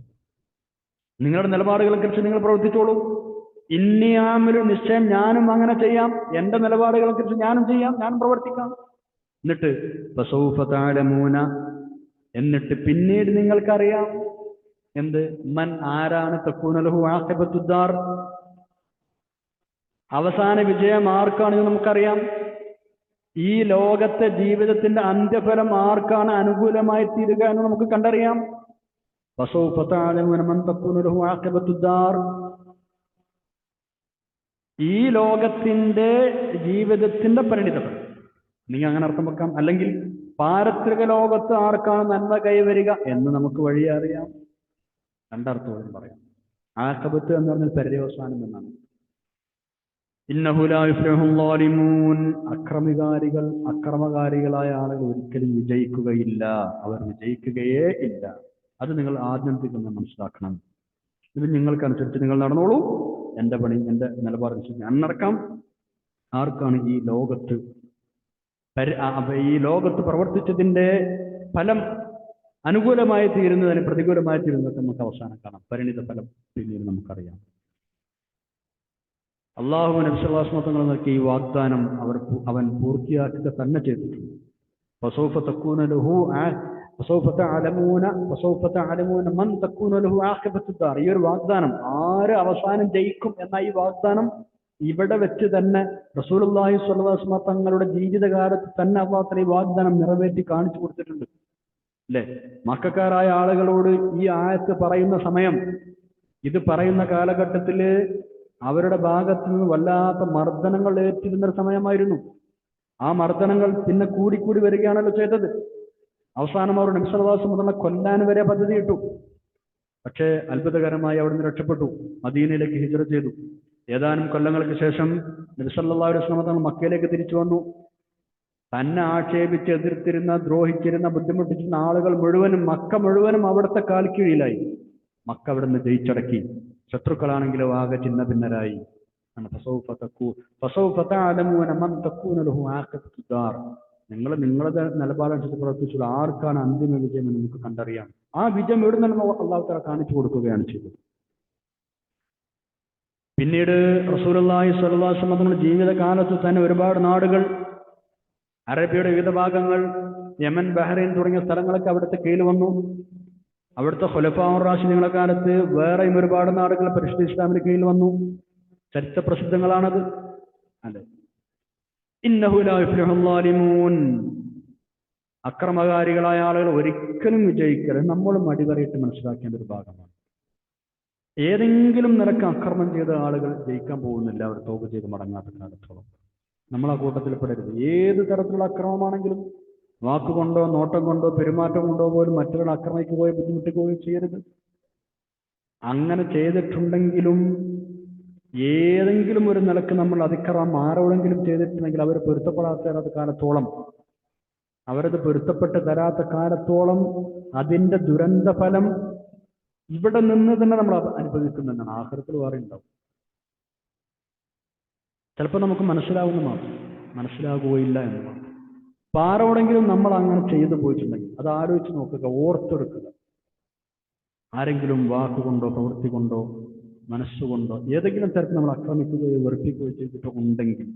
S1: നിങ്ങളുടെ നിലപാടുകൾക്കനുസരിച്ച് നിങ്ങൾ പ്രവർത്തിച്ചോളൂ. ഇന്നി ആമിലു, നിശ്ചയം ഞാനും അങ്ങനെ ചെയ്യാം. എന്റെ നിലപാടുകൾക്കനുസരിച്ച് ഞാനും ചെയ്യാം, ഞാനും പ്രവർത്തിക്കാം. എന്നിട്ട് ഫസൗഫ തഅലമൂന, എന്നിട്ട് പിന്നീട് നിങ്ങൾക്കറിയാം എന്ത്, മൻ, ആരാണ് തകൂന ലഹു ആഖിബത്തുദ് ദാർ, അവസാന വിജയം ആർക്കാണെന്ന് നമുക്കറിയാം. ഈ ലോകത്തെ ജീവിതത്തിന്റെ അന്ത്യഫലം ആർക്കാണ് അനുകൂലമായി തീരുക എന്ന് നമുക്ക് കണ്ടറിയാം. ഫസൗഫ തഅലമൂന മൻ തകൂന ലഹു ആഖിബത്തുദ് ദാർ. ഈ ലോകത്തിന്റെ ജീവിതത്തിന്റെ പരിണിതഫലം. നിങ്ങൾ അങ്ങനെ അർത്ഥം വെക്കാം. അല്ലെങ്കിൽ പാരത്രിക ലോകത്ത് ആർക്കാണ് നന്മ കൈവരിക എന്ന് നമുക്ക് വഴി അറിയാം. രണ്ടർത്ഥവും പറയാം. ആഖിബത്ത് എന്ന് പറഞ്ഞാൽ പര്യവസാനം എന്നാണ്. ഇന്നഹു ലാ യുഫ്ലിഹുൽ ളാലിമൂൻ, അക്രമകാരികളായ ആളുകൾ ഒരിക്കലും വിജയിക്കുകയില്ല. അവർ വിജയിക്കുകയേ ഇല്ല. അത് നിങ്ങൾ ആദ്യന്തിക്കുന്ന മനസ്സിലാക്കണം. ഇത് നിങ്ങൾക്കനുസരിച്ച് നിങ്ങൾ നടന്നോളൂ. എൻ്റെ പണി, എൻ്റെ നിലപാടനുസരിച്ച് ഞാൻ നടക്കാം. ആർക്കാണ് ഈ ലോകത്ത് പ്രവർത്തിച്ചതിൻ്റെ ഫലം അനുകൂലമായി തീരുന്നതിന് പ്രതികൂലമായി തീരുന്നതൊക്കെ നമുക്ക് അവസാനം കാണാം. പരിണിത ഫലം പിന്നീട് നമുക്കറിയാം. അള്ളാഹു നബി സല്ലല്ലാഹു അലൈഹി വസല്ലം തങ്ങൾ നൽകിയ ഈ വാഗ്ദാനം അവൻ പൂർത്തിയാക്കുക തന്നെ ചെയ്തിട്ടുണ്ട്. ഫസൗഫ തഅലമൂന മൻ തകൂന ലഹു ആഖിബത്തുദ് ദാർ. ഈ ഒരു വാഗ്ദാനം, ആര് അവസാനം ജയിക്കും എന്ന ഈ വാഗ്ദാനം ഇവിടെ വെച്ച് തന്നെ റസൂലുള്ളാഹി സ്വല്ലല്ലാഹു അലൈഹി വസല്ലം തങ്ങളുടെ ജീവിതകാലത്ത് തന്നെ അല്ലാഹു തആല ഈ വാഗ്ദാനം നിറവേറ്റി കാണിച്ചു കൊടുത്തിട്ടുണ്ട്. അല്ലേ? മക്കക്കാരായ ആളുകളോട് ഈ ആയത്ത് പറയുന്ന സമയം, ഇത് പറയുന്ന കാലഘട്ടത്തിൽ അവരുടെ ഭാഗത്ത് നിന്ന് വല്ലാത്ത മർദ്ദനങ്ങൾ ഏറ്റിരുന്നൊരു സമയമായിരുന്നു. ആ മർദ്ദനങ്ങൾ പിന്നെ കൂടിക്കൂടി വരികയാണല്ലോ ചെയ്തത്. അവസാനം അവർ നബി സല്ലല്ലാഹു അലൈഹി വസല്ലം കൊല്ലാൻ വരെ പദ്ധതിയിട്ടു. പക്ഷേ അത്ഭുതകരമായി അവിടുന്ന് രക്ഷപ്പെട്ടു. മദീനയിലേക്ക് ഹിജ്റ ചെയ്തു. ഏതാനും കൊല്ലങ്ങൾക്ക് ശേഷം നബി സല്ലല്ലാഹു അലൈഹി വസല്ലം തങ്ങൾ മക്കയിലേക്ക് തിരിച്ചു വന്നു. തന്നെ ആക്ഷേപിച്ച് എതിർത്തിരുന്ന, ദ്രോഹിച്ചിരുന്ന, ബുദ്ധിമുട്ടിച്ചിരുന്ന ആളുകൾ മുഴുവനും, മക്ക മുഴുവനും അവിടുത്തെ കാൽക്കീഴിലായി. മക്ക അവിടുന്ന് ജയിച്ചടക്കി. ശത്രുക്കളാണെങ്കിലോ ആകെ ചിന്ന ഭിന്നരായി. നിങ്ങൾ നിങ്ങളുടെ നിലപാടനുസരിച്ച് പ്രവർത്തിച്ചുള്ള ആർക്കാണ് അന്തിമ വിജയം എന്ന് നമുക്ക് കണ്ടറിയാം. ആ വിജയം എവിടെ നിന്ന് അല്ലാഹു തആല കാണിച്ചു കൊടുക്കുകയാണ് ചെയ്തത്. പിന്നീട് റസൂലുള്ളാഹി സ്വല്ലല്ലാഹു അലൈഹി വസല്ലം ജീവിതകാലത്ത് തന്നെ ഒരുപാട് നാടുകൾ, അറേബ്യയുടെ വിവിധ ഭാഗങ്ങൾ, യമൻ, ബഹ്റൈൻ തുടങ്ങിയ സ്ഥലങ്ങളൊക്കെ അവിടുത്തെ കീഴിൽ വന്നു. അവിടുത്തെ ഖുലഫാഉർ റാഷിദീങ്ങളുടെ കാലത്ത് വേറെയും ഒരുപാട് നാടുകൾ പരിശുദ്ധ ഇസ്ലാമിന് കീഴിൽ വന്നു. ചരിത്ര പ്രസിദ്ധങ്ങളാണത്. അല്ലെ? ഇന്നഹു ലാ യുഫ്ലിഹുൽ ളാലിമൂൻ, അക്രമകാരികളായ ആളുകൾ ഒരിക്കലും വിജയിക്കരുത്. നമ്മളും അടിവരയിട്ട് മനസ്സിലാക്കേണ്ട ഒരു ഭാഗമാണ്. ഏതെങ്കിലും നിലക്ക് അക്രമം ചെയ്ത ആളുകൾ ജയിക്കാൻ പോകുന്നില്ല, അവർ തൗബ ചെയ്ത് മടങ്ങാത്ത കാലത്തോളം. നമ്മൾ ആ കൂട്ടത്തിൽ പെടരുത്. ഏത് തരത്തിലുള്ള അക്രമമാണെങ്കിലും വാക്കുകൊണ്ടോ നോട്ടം കൊണ്ടോ പെരുമാറ്റം കൊണ്ടോ പോലും മറ്റൊരാൾ ആക്രമിക്കുകയോ ബുദ്ധിമുട്ടിക്കുകയോ ചെയ്യരുത്. അങ്ങനെ ചെയ്തിട്ടുണ്ടെങ്കിലും ഏതെങ്കിലും ഒരു നിലക്ക് നമ്മൾ അതിക്രമം ആരോടെങ്കിലും ചെയ്തിട്ടുണ്ടെങ്കിൽ അവർ പൊരുത്തപ്പെടാത്ത കാലത്തോളം, അവരത് പൊരുത്തപ്പെട്ട് തരാത്ത കാലത്തോളം അതിൻ്റെ ദുരന്ത ഫലം ഇവിടെ നിന്ന് തന്നെ നമ്മൾ അനുഭവിക്കുന്നെന്നാണ്. ആഖിറത്തിൽ വേറെ ഉണ്ടാവും. ചിലപ്പോൾ നമുക്ക് മനസ്സിലാവുന്ന മാത്രം, മനസ്സിലാകുകയില്ല എന്ന് മാത്രം. അപ്പൊ ആരോടെങ്കിലും നമ്മൾ അങ്ങനെ ചെയ്തു പോയിട്ടുണ്ടെങ്കിൽ അത് ആലോചിച്ച് നോക്കുക, ഓർത്തെടുക്കുക. ആരെങ്കിലും വാക്കുകൊണ്ടോ പ്രവൃത്തി കൊണ്ടോ മനസ്സുകൊണ്ടോ ഏതെങ്കിലും തരത്തിൽ നമ്മൾ ആക്രമിക്കുകയോ വെറുപ്പിക്കുകയോ ചെയ്തിട്ടുണ്ടെങ്കിൽ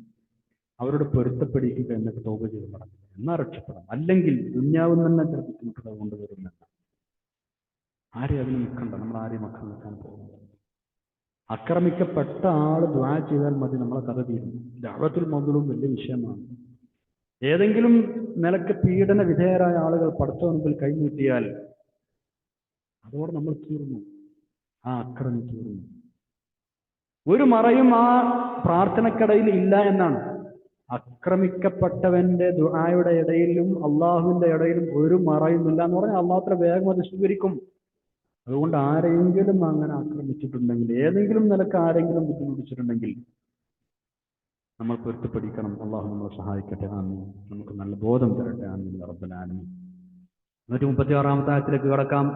S1: അവരോട് പൊരുത്തപ്പെടിക്കുക, എന്നിട്ട് തൗബ ചെയ്ത് മടങ്ങുക, എന്നാ രക്ഷപ്പെടാം. അല്ലെങ്കിൽ ദുന്യാവിൽ തന്നെ ചില ബുദ്ധിമുട്ടുകൾ കൊണ്ടുവരുമെന്ന്. ആരെയും അതിന് നിൽക്കണ്ട. നമ്മൾ ആരെയും ആക്രമിക്കാൻ പോകുന്നത്. ആക്രമിക്കപ്പെട്ട ആൾ ദുആ ചെയ്താൽ മതി, നമ്മളെ കഥ തീരും. ദഅവത്തുൽ മദ്ലൂം വലിയ വിഷയമാണ്. ഏതെങ്കിലും നിലക്ക് പീഡന വിധേയരായ ആളുകൾ പടച്ചവന്റെ മുമ്പിൽ കൈനീട്ടിയാൽ അതോടെ നമ്മൾ തീർന്നു. ആ അക്രമം തീർന്നു. ഒരു മറയും ആ പ്രാർത്ഥനക്കിടയിൽ ഇല്ല എന്നാണ്. ആക്രമിക്കപ്പെട്ടവന്റെ ദുആയുടെ ഇടയിലും അള്ളാഹുവിന്റെ ഇടയിലും ഒരു മറയും ഇല്ല എന്ന് പറഞ്ഞാൽ അള്ളാഹു തആല വേഗം അത് സ്വീകരിക്കും. അതുകൊണ്ട് ആരെങ്കിലും അങ്ങനെ ആക്രമിച്ചിട്ടുണ്ടെങ്കിൽ, ഏതെങ്കിലും നിലക്ക് ആരെങ്കിലും ബുദ്ധിമുട്ടിച്ചിട്ടുണ്ടെങ്കിൽ നമ്മൾ പൊരുത്തപ്പെടിക്കണം. അള്ളാഹു നമ്മളെ സഹായിക്കട്ടെ. ആമീൻ. നമുക്ക് നല്ല ബോധം തരട്ടെ. ആമീൻ യാ റബ്ബൽ ആലമീൻ. 136-ാമത്തെ ആയത്തിലേക്ക് കടക്കാം.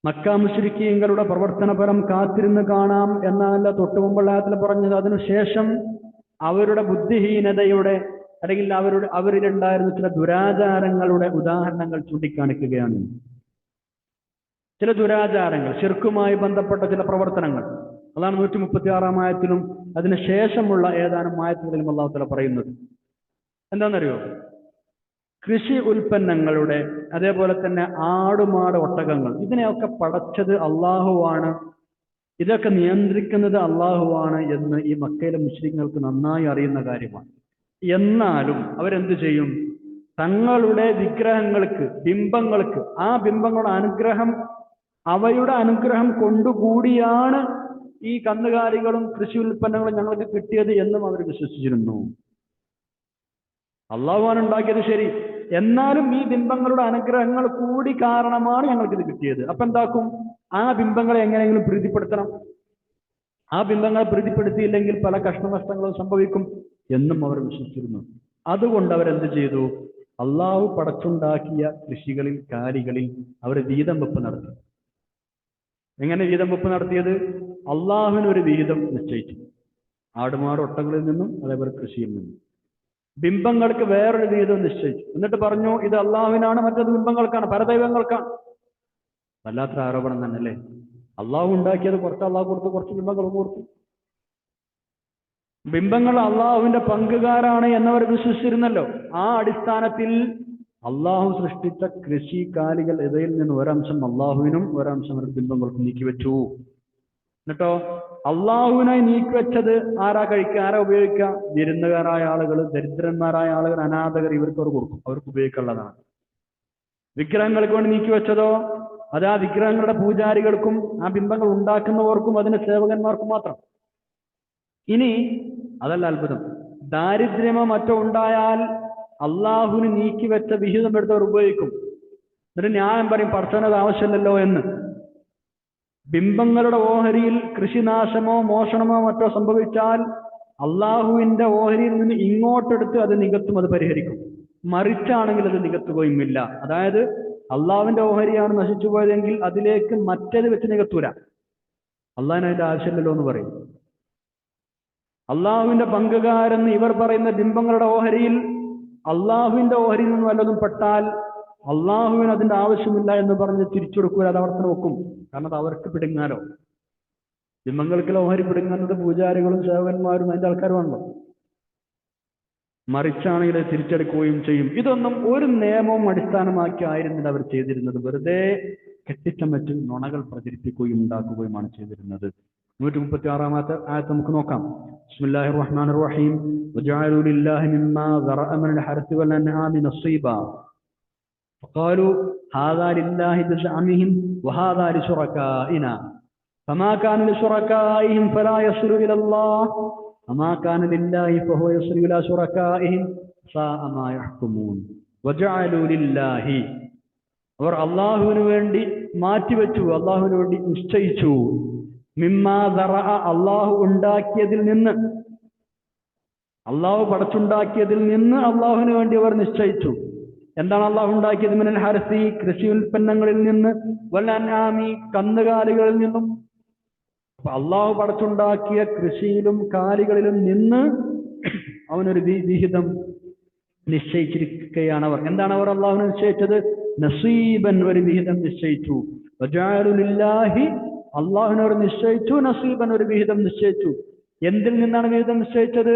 S1: മക്ക മുശ്രിക്കീങ്ങളുടെ പ്രവർത്തന ഫലം കാത്തിരുന്ന് കാണാം എന്നല്ല തൊട്ടു മുമ്പുള്ള ആയത്തിൽ പറഞ്ഞത്. അതിനുശേഷം അവരുടെ ബുദ്ധിഹീനതയുടെ അല്ലെങ്കിൽ അവരിലുണ്ടായിരുന്ന ചില ദുരാചാരങ്ങളുടെ ഉദാഹരണങ്ങൾ ചൂണ്ടിക്കാണിക്കുകയാണ്. ചില ദുരാചാരങ്ങൾ, ശിർക്കുമായി ബന്ധപ്പെട്ട ചില പ്രവർത്തനങ്ങൾ. അതാണ് 136-ാം ആയത്തിലും അതിനുശേഷമുള്ള ഏതാനും ആയത്തുകളിലും അല്ലാഹു തആല പറയുന്നത്. എന്താണെന്നറിയോ? കൃഷി ഉൽപ്പന്നങ്ങളുടെ, അതേപോലെ തന്നെ ആടുമാട്, ഒട്ടകങ്ങൾ, ഇതിനെയൊക്കെ പടച്ചത് അള്ളാഹുവാണ്, ഇതൊക്കെ നിയന്ത്രിക്കുന്നത് അള്ളാഹുവാണ് എന്ന് ഈ മക്കയിലെ മുസ്ലിങ്ങൾക്ക് നന്നായി അറിയുന്ന കാര്യമാണ്. എന്നാലും അവരെന്ത് ചെയ്യും? തങ്ങളുടെ വിഗ്രഹങ്ങൾക്ക്, ബിംബങ്ങൾക്ക്, ആ ബിംബങ്ങളുടെ അനുഗ്രഹം, അവയുടെ അനുഗ്രഹം കൊണ്ടുകൂടിയാണ് ഈ കന്നുകാലികളും കൃഷി ഉൽപ്പന്നങ്ങളും ഞങ്ങൾക്ക് കിട്ടിയത് എന്നും അവർ വിശ്വസിച്ചിരുന്നു. അള്ളാഹുവാണ് ഉണ്ടാക്കിയത് ശരി, എന്നാലും ഈ ബിംബങ്ങളുടെ അനുഗ്രഹങ്ങൾ കൂടി കാരണമാണ് ഞങ്ങൾക്കിത് കിട്ടിയത്. അപ്പൊ എന്താക്കും? ആ ബിംബങ്ങളെ എങ്ങനെയെങ്കിലും പ്രീതിപ്പെടുത്തണം. ആ ബിംബങ്ങളെ പ്രീതിപ്പെടുത്തിയില്ലെങ്കിൽ പല കഷ്ടനഷ്ടങ്ങളും സംഭവിക്കും എന്നും അവർ വിശ്വസിച്ചിരുന്നു. അതുകൊണ്ട് അവരെന്ത് ചെയ്തു? അള്ളാഹു പടച്ചുണ്ടാക്കിയ കൃഷികളിൽ, കാലികളിൽ അവർ വീതം വെപ്പ് നടത്തി. എങ്ങനെ വീതം വെപ്പ് നടത്തിയത്? അള്ളാഹുവിനൊരു വീതം നിശ്ചയിച്ചു. ആടുമാട് ഒട്ടകളിൽ നിന്നും അതേപോലെ കൃഷിയിൽ നിന്നും. ബിംബങ്ങൾക്ക് വേറൊരു വീതം നിശ്ചയിച്ചു. എന്നിട്ട് പറഞ്ഞു ഇത് അള്ളാഹുവിനാണ്, മറ്റത് ബിംബങ്ങൾക്കാണ്, പരദൈവങ്ങൾക്കാണ്. വല്ലാത്തൊരു ആരോപണം തന്നെ അല്ലേ? അള്ളാഹു ഉണ്ടാക്കിയത് കുറച്ച് അള്ളാഹു കൊടുത്തു, കുറച്ച് ബിംബങ്ങൾക്ക് കൊടുത്തു. ബിംബങ്ങൾ അള്ളാഹുവിന്റെ പങ്കുകാരാണ് എന്നവർ വിശ്വസിച്ചിരുന്നല്ലോ. ആ അടിസ്ഥാനത്തിൽ അള്ളാഹു സൃഷ്ടിച്ച കൃഷി, കാലികൾ ഇവയിൽ നിന്ന് ഒരംശം അള്ളാഹുവിനും ഒരംശം ബിംബങ്ങൾക്കും നീക്കിവെച്ചു. എന്നിട്ടോ അള്ളാഹുവിനായി നീക്കിവെച്ചത് ആരാ കഴിക്കുക, ആരാ ഉപയോഗിക്കുക? വിരുന്നുകാരായ ആളുകൾ, ദരിദ്രന്മാരായ ആളുകൾ, അനാഥകർ, ഇവർക്ക് അവർ കൊടുക്കും, അവർക്ക് ഉപയോഗിക്കാനുള്ളതാണ്. വിഗ്രഹങ്ങൾക്ക് വേണ്ടി നീക്കിവെച്ചതോ അത് ആ വിഗ്രഹങ്ങളുടെ പൂജാരികൾക്കും ആ ബിംബങ്ങൾ ഉണ്ടാക്കുന്നവർക്കും അതിന്റെ സേവകന്മാർക്കും മാത്രം. ഇനി അതല്ല അത്ഭുതം, ദാരിദ്ര്യമോ മറ്റോ ഉണ്ടായാൽ അള്ളാഹുവിന് നീക്കിവെച്ച വിഹിതം എടുത്തവർ ഉപയോഗിക്കും. എന്നിട്ട് ന്യായം പറയും പടച്ചവനത് ആവശ്യമില്ലല്ലോ എന്ന്. ബിംബങ്ങളുടെ ഓഹരിയിൽ കൃഷിനാശമോ മോഷണമോ മറ്റോ സംഭവിച്ചാൽ അള്ളാഹുവിന്റെ ഓഹരിയിൽ നിന്ന് ഇങ്ങോട്ടെടുത്ത് അത് നികത്തും, അത് പരിഹരിക്കും. മറിച്ചാണെങ്കിൽ അത് നികത്തുകയുമില്ല. അതായത് അള്ളാഹുവിന്റെ ഓഹരിയാണ് നശിച്ചു പോയതെങ്കിൽ അതിലേക്ക് മറ്റേത് വെച്ച് നികത്തൂല. അള്ളാഹിന് അതിന്റെ ആവശ്യമില്ലല്ലോ എന്ന് പറയും. അള്ളാഹുവിന്റെ പങ്കുകാരെന്ന് ഇവർ പറയുന്ന ബിംബങ്ങളുടെ ഓഹരിയിൽ അള്ളാഹുവിന്റെ ഓഹരിയിൽ നിന്ന് വല്ലതും പെട്ടാൽ അള്ളാഹുവിന് അതിന്റെ ആവശ്യമില്ല എന്ന് പറഞ്ഞ് തിരിച്ചു കൊടുക്കൂല, അത് അവിടെ തന്നെ വെക്കും. കാരണം അത് അവർക്ക് പിടുങ്ങാലോ. ബിംബങ്ങൾക്ക് ഓഹരി പിടുങ്ങുന്നത് പൂജാരികളും സേവകന്മാരും അതിന്റെ ആൾക്കാരുമാണല്ലോ. മറിച്ചാണെങ്കിൽ തിരിച്ചെടുക്കുകയും ചെയ്യും. ഇതൊന്നും ഒരു നിയമവും അടിസ്ഥാനമാക്കി ആയിരുന്നില്ല അവർ ചെയ്തിരുന്നത്. വെറുതെ കെട്ടിച്ചമറ്റ് നുണകൾ പ്രചരിപ്പിക്കുകയും ഉണ്ടാക്കുകയുമാണ് ചെയ്തിരുന്നത്. 136-ാമത്തെ ആയത്ത് നമുക്ക് നോക്കാം. ബിസ്മില്ലാഹിർ റഹ്മാനിർ റഹീം. വജഅലു ലില്ലാഹി മിമ്മാ ദറഅ മിനൽ ഹർസി വൽ അൻആമി നസീബാ ഫഖാലു ഹാദാ ലില്ലാഹി ബിസഅമിഹിം വഹാദാ ലിശുറകാഇനാ ഫമാ കാന ലിശുറകാഇഹിം ഫലാ യസ്ലു ഇലല്ലാഹ് വമാ കാന ലില്ലാഹി ഫഹുവ യസ്ലു ഇലാ ശുറകാഇഹിം സാഅ മാ യഹ്കുമൂൻ. വജഅലു ലില്ലാഹി, അവർ അല്ലാഹുവിന് വേണ്ടി മാറ്റിവെച്ചു, അല്ലാഹുവിന് വേണ്ടി നിശ്ചയിച്ചു. മിമ്മാ ദറഅ, അള്ളാഹു ഉണ്ടാക്കിയതിൽ നിന്ന്, അള്ളാഹു പടച്ചുണ്ടാക്കിയതിൽ നിന്ന് അള്ളാഹുവിന് വേണ്ടി അവർ നിശ്ചയിച്ചു. എന്താണ് അള്ളാഹു ഉണ്ടാക്കിയത്? മിനൽ ഹർസി, കൃഷി ഉൽപ്പന്നങ്ങളിൽ നിന്ന്, വൽ അൻആമി, കന്നുകാലികളിൽ നിന്നും. അപ്പൊ അള്ളാഹു പടച്ചുണ്ടാക്കിയ കൃഷിയിലും കാലികളിലും നിന്ന് അവനൊരു വിഹിതം നിശ്ചയിച്ചിരിക്കുകയാണ് അവർ. എന്താണ് അവർ അള്ളാഹുവിന് നിശ്ചയിച്ചത്? നസീബൻ, ഒരു വിഹിതം നിശ്ചയിച്ചു. വജഅലു ലില്ലാഹി, അള്ളാഹുവിനോട് നിശ്ചയിച്ചു. നസീബൻ, ഒരു വിഹിതം നിശ്ചയിച്ചു. എന്തിൽ നിന്നാണ് വിഹിതം നിശ്ചയിച്ചത്?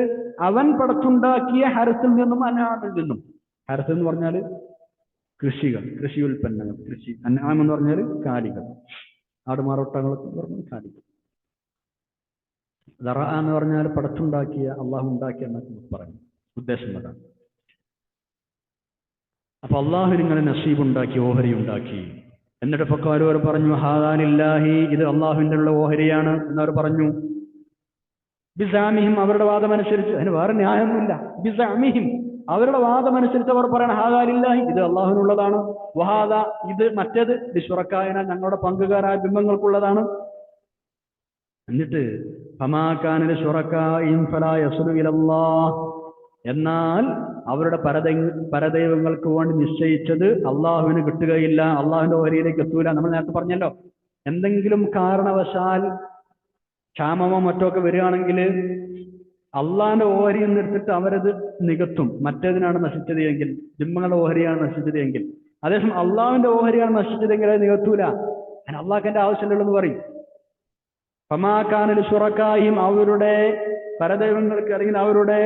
S1: അവൻ പടച്ചുണ്ടാക്കിയ ഹർസിൽ നിന്നും അൻആമിൽ നിന്നും. ഹർസ് എന്ന് പറഞ്ഞാൽ കൃഷികൾ, കൃഷി ഉൽപ്പന്നങ്ങൾ, കൃഷി. അൻആം എന്ന് പറഞ്ഞാൽ കാലികൾ, ആടുമാറൊട്ടകളൊക്കെ പറഞ്ഞാൽ കാലികൾ. ദറഅ എന്ന് പറഞ്ഞാൽ പടച്ചുണ്ടാക്കിയ, അള്ളാഹു ഉണ്ടാക്കിയ എന്നൊക്കെ പറയും. ഉദ്ദേശം അതാണ്. അപ്പൊ അള്ളാഹുവിന് ഇങ്ങനെ നസീബ് ഉണ്ടാക്കി, ഓഹരി ഉണ്ടാക്കി. എന്നിട്ട് ഫഖാലു പറഞ്ഞു ഹാദാ ലില്ലാഹി, ഇത് അള്ളാഹുവിന്റെ ഉള്ള ഓഹരിയാണ് എന്നവർ പറഞ്ഞു. ബിസഅമിഹിം, അവരുടെ വാദമനുസരിച്ച്. അതിന് വേറെ ന്യായമൊന്നുമില്ല. ബിസഅമിഹിം, അവരുടെ വാദമനുസരിച്ച് അവർ പറയണം ഹാദാ ലില്ലാഹി, ഇത് അള്ളാഹുവിനുള്ളതാണ്. വഹാദ, ഇത് മറ്റേത് ലിശുറകാഇന, ഞങ്ങളുടെ പങ്കുകാരായ ബിംബങ്ങൾക്കുള്ളതാണ്. എന്നിട്ട് ഫമാ കാന ലിശുറകാഇഹിം ഫലാ യസ്ലു ഇലല്ലാഹ്, എന്നാൽ അവരുടെ പരദൈവങ്ങൾക്ക് വേണ്ടി നിശ്ചയിച്ചത് അള്ളാഹുവിന് കിട്ടുകയില്ല, അള്ളാഹുവിന്റെ ഓഹരിയിലേക്ക് എത്തൂല. നമ്മൾ നേരത്തെ പറഞ്ഞല്ലോ, എന്തെങ്കിലും കാരണവശാൽ ക്ഷാമമോ മറ്റോ ഒക്കെ വരികയാണെങ്കിൽ അള്ളാഹിന്റെ ഓഹരിയിൽ നിന്നെടുത്തിട്ട് അവരത് നികത്തും. മറ്റേതിനാണ് നശിച്ചത് എങ്കിൽ, ബിംബങ്ങളുടെ ഓഹരിയാണ് നശിച്ചത് എങ്കിൽ. അതേസമയം അള്ളാഹുവിന്റെ ഓഹരിയാണ് നശിച്ചതെങ്കിൽ അത് നികത്തൂല. അതിന് അള്ളാഹ്ക്ക് എന്റെ ആവശ്യമുള്ളൂ എന്ന് പറയും. ഫമാ കാന ലിശുറകാഇഹിം, അവരുടെ പരദൈവങ്ങൾക്ക് അല്ലെങ്കിൽ അവരുടെ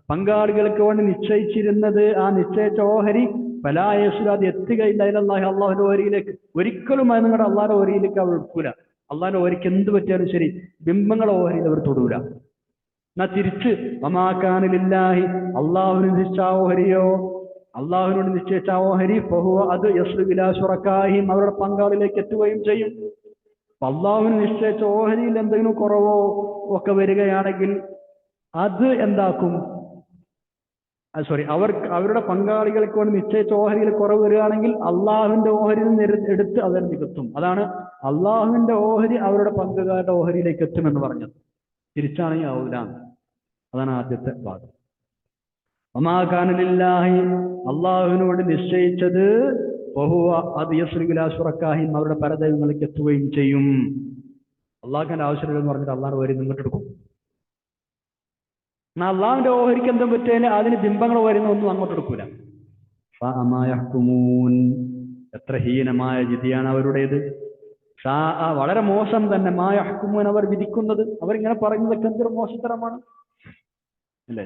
S1: പങ്കാളികൾക്ക് വേണ്ടി നിശ്ചയിച്ചിരുന്നത്, ആ നിശ്ചയിച്ച ഓഹരി ഫലാ യസ്ലു, അത് എത്തുകയില്ല ഇലല്ലാഹി, അള്ളാഹുവിന്റെ ഓഹരിയിലേക്ക്. ഒരിക്കലും അത് നിങ്ങളുടെ അള്ളാഹുന്റെ ഓഹരിയിലേക്ക് അവർ എടുക്കൂല. അള്ളാഹിന്റെ ഓഹരിക്ക് എന്ത് പറ്റിയാലും ശരി, ബിംബങ്ങളുടെ ഓഹരിയിൽ അവർ തൊടൂല. എന്നാ തിരിച്ച് വമാ കാന ലില്ലാഹി, അള്ളാഹുവിന് നിശ്ചയിച്ച ഓഹരിയോ, അള്ളാഹുവിനോട് നിശ്ചയിച്ച ഓഹരി ഫഹുവ, അത് യസ്ലു ഇലാ ശുറകാഇഹിം, അവരുടെ പങ്കാളിലേക്ക് എത്തുകയും ചെയ്യും. അള്ളാഹുവിന് നിശ്ചയിച്ച ഓഹരിയിൽ എന്തെങ്കിലും കുറവോ ഒക്കെ വരികയാണെങ്കിൽ അത് എന്താക്കും, അവരുടെ പങ്കാളികൾക്ക് വേണ്ടി നിശ്ചയിച്ച ഓഹരിയിൽ കുറവ് വരികയാണെങ്കിൽ അള്ളാഹുവിന്റെ ഓഹരിയിൽ നിന്ന് എടുത്ത് അവർ നികത്തും. അതാണ് അള്ളാഹുവിന്റെ ഓഹരി അവരുടെ പങ്കുകാരുടെ ഓഹരിയിലേക്ക് എത്തുമെന്ന് പറഞ്ഞത്. തിരിച്ചാണെങ്കിൽ ആവൂല. അതാണ് ആദ്യത്തെ ഭാഗം. ഒമാകാനലില്ലാഹി, അള്ളാഹുവിനോട് നിശ്ചയിച്ചത് ബഹുവ അത് യസ്രിഗുലാസുറക്കാഹിം, അവരുടെ പരദൈവങ്ങളിലേക്ക് എത്തുകയും ചെയ്യും. അള്ളാഹുവിന്റെ ആവശ്യമില്ല എന്ന് പറഞ്ഞിട്ട് അള്ളാഹ് ഓഹരി നിങ്ങോട്ട് എടുക്കും. എന്നാൽ അള്ളാഹുവിന്റെ ഓഹരിക്ക് എന്തും പറ്റിയാൽ അതിന് ബിംബങ്ങൾ വരുന്ന ഒന്നും അങ്ങോട്ട് എടുക്കൂല. എത്ര ഹീനമായ വിധിയാണ് അവരുടേത്. വളരെ മോശം തന്നെ. മായഹ്കുമൂൻ, അവർ വിധിക്കുന്നത്, അവരിങ്ങനെ പറയുന്നതൊക്കെ എന്തൊരു മോശത്തരമാണ് അല്ലേ.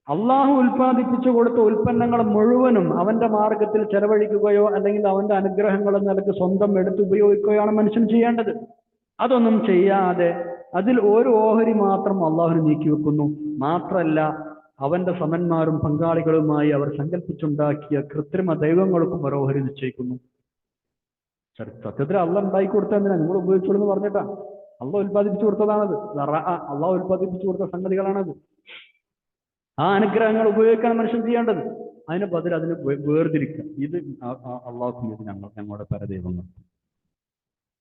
S1: അള്ളാഹു ഉൽപ്പാദിപ്പിച്ചു കൊടുത്ത ഉൽപ്പന്നങ്ങൾ മുഴുവനും അവന്റെ മാർഗത്തിൽ ചെലവഴിക്കുകയോ അല്ലെങ്കിൽ അവന്റെ അനുഗ്രഹങ്ങൾ നിലക്ക് സ്വന്തം എടുത്ത് ഉപയോഗിക്കുകയാണ് മനുഷ്യൻ ചെയ്യേണ്ടത്. അതൊന്നും ചെയ്യാതെ അതിൽ ഒരു ഓഹരി മാത്രം അള്ളാഹുവിന് നീക്കി വെക്കുന്നു. മാത്രമല്ല, അവന്റെ സമന്മാരും പങ്കാളികളുമായി അവർ സങ്കല്പിച്ചുണ്ടാക്കിയ കൃത്രിമ ദൈവങ്ങൾക്കും ഒരു ഓഹരി നിശ്ചയിക്കുന്നു. സത്യത്തിൽ അള്ളാഹ് ഉണ്ടാക്കി കൊടുത്തതിനാ, നിങ്ങൾ ഉപയോഗിച്ചോളൂ എന്ന് പറഞ്ഞിട്ടാ. അള്ളാഹ് ഉൽപ്പാദിപ്പിച്ചു കൊടുത്തതാണത്. അള്ളാഹ് ഉൽപ്പാദിപ്പിച്ചു കൊടുത്ത സംഗതികളാണത്. ആ അനുഗ്രഹങ്ങൾ ഉപയോഗിക്കാൻ മനുഷ്യൻ ചെയ്യേണ്ടത്. അതിന് ബദൽ അതിന് വേർതിരിക്കുക. ഇത് അള്ളാഹുക്കും ഇത് ഞങ്ങളുടെ പരദൈവങ്ങൾ.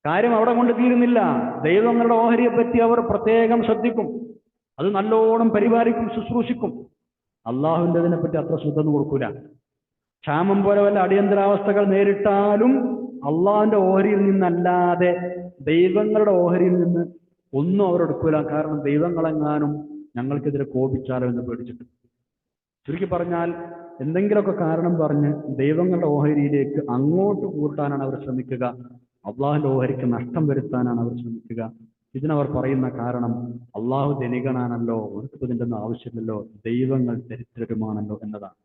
S1: കാര്യം അവിടെ കൊണ്ട് തീരുന്നില്ല. ദൈവങ്ങളുടെ ഓഹരിയെ പറ്റി അവർ പ്രത്യേകം ശ്രദ്ധിക്കും. അത് നല്ലോണം പരിപാലിക്കും, ശുശ്രൂഷിക്കും. അള്ളാഹുവിൻ്റെ പറ്റി അത്ര ശ്രദ്ധ കൊടുക്കൂല. ക്ഷാമം പോലെ വല്ല അടിയന്തരാവസ്ഥകൾ നേരിട്ടാലും അള്ളാഹുവിന്റെ ഓഹരിയിൽ നിന്നല്ലാതെ ദൈവങ്ങളുടെ ഓഹരിയിൽ നിന്ന് ഒന്നും അവർ എടുക്കൂല. കാരണം ദൈവങ്ങളെങ്ങാനും ഞങ്ങൾക്കെതിരെ കോപിച്ചാലോ എന്ന് പേടിച്ചിട്ട്. ചുരുക്കി പറഞ്ഞാൽ, എന്തെങ്കിലുമൊക്കെ കാരണം പറഞ്ഞ് ദൈവങ്ങളുടെ ഓഹരിയിലേക്ക് അങ്ങോട്ട് കൂട്ടാനാണ് അവർ ശ്രമിക്കുക. അള്ളാഹുവിന്റെ ഓഹരിക്ക് നഷ്ടം വരുത്താനാണ് അവർ ശ്രമിക്കുക. ഇതിനവർ പറയുന്ന കാരണം, അള്ളാഹു ധനികനാണല്ലോ, അവർക്ക് ഇതിൻ്റെ ഒന്നും ആവശ്യമില്ലല്ലോ, ദൈവങ്ങൾ ദരിദ്രരുമാണല്ലോ എന്നതാണ്.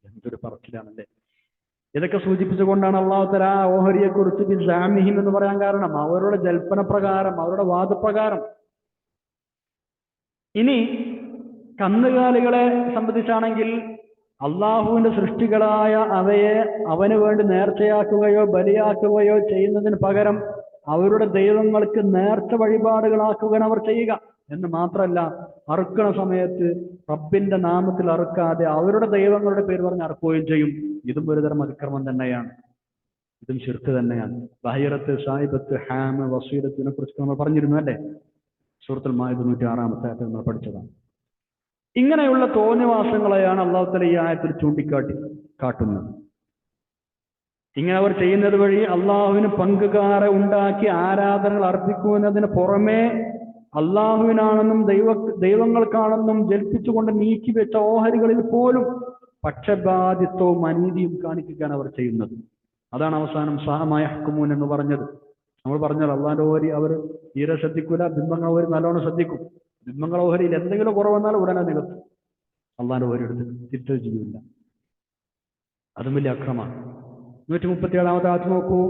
S1: എന്തൊരു പറച്ചിലാണല്ലേ. ഇതൊക്കെ സൂചിപ്പിച്ചുകൊണ്ടാണ് അള്ളാഹു തആല ഓഹരിയെ കുറിച്ച് ബിസാമിഹിം എന്ന് പറയാൻ കാരണം, അവരുടെ ജൽപ്പന പ്രകാരം, അവരുടെ വാദപ്രകാരം. ഇനി കന്നുകാലികളെ സംബന്ധിച്ചാണെങ്കിൽ, അള്ളാഹുവിന്റെ സൃഷ്ടികളായ അവയെ അവന് വേണ്ടി നേർച്ചയാക്കുകയോ ബലിയാക്കുകയോ ചെയ്യുന്നതിന് പകരം അവരുടെ ദൈവങ്ങൾക്ക് നേർച്ച വഴിപാടുകളാക്കുകയാണ് അവർ ചെയ്യുക. എന്ന് മാത്രമല്ല, അറുക്കണ സമയത്ത് റബ്ബിന്റെ നാമത്തിൽ അറുക്കാതെ അവരുടെ ദൈവങ്ങളുടെ പേര് പറഞ്ഞ് അറുക്കുകയും ചെയ്യും. ഇതും ഒരുതരം അതിക്രമം തന്നെയാണ്. ഇതും ശിർക്ക് തന്നെയാണ്. ബഹീറത്ത്, സായിബത്ത്, ഹാമ്, വസീലത്തിനെ കുറിച്ച് നമ്മൾ പറഞ്ഞിരുന്നു അല്ലേ. സൂറത്തുൽ മാഇദ 106 നമ്മൾ പഠിച്ചതാണ്. ഇങ്ങനെയുള്ള തോന്നിവാസങ്ങളെയാണ് അല്ലാഹു തആല ഈ ആയത്തിൽ കാട്ടുന്നത്. ഇങ്ങനെ അവർ ചെയ്യുന്നത് വഴി അള്ളാഹുവിന് പങ്കുകാരെ ഉണ്ടാക്കി ആരാധനകൾ അർപ്പിക്കുന്നതിന് പുറമെ അള്ളാഹുവിനാണെന്നും ദൈവങ്ങൾക്കാണെന്നും ജൽപ്പിച്ചുകൊണ്ട് നീക്കി വെച്ച ഓഹരികളിൽ പോലും പക്ഷപാതിത്വവും അനീതിയും കാണിക്കുകയാണ് അവർ ചെയ്യുന്നത്. അതാണ് അവസാനം സാമയഹ്കുമൂൻ എന്ന് പറഞ്ഞത്. നമ്മൾ പറഞ്ഞാൽ അള്ളാഹിന്റെ ഓഹരി അവർ തീരെ ശ്രദ്ധിക്കൂല, ബിംബങ്ങൾ ഓഹരി നല്ലോണം ശ്രദ്ധിക്കും. ബിംബങ്ങൾ ഓഹരിയിൽ എന്തെങ്കിലും കുറവ് വന്നാൽ ഉടനെ നികത്തും. അള്ളാഹിന്റെ ഓഹരി എടുത്ത് തിരിച്ചു ചെയ്യില്ല. അതും വലിയ അക്രമമാണ്. 137 ആയത്ത് നോക്കൂ.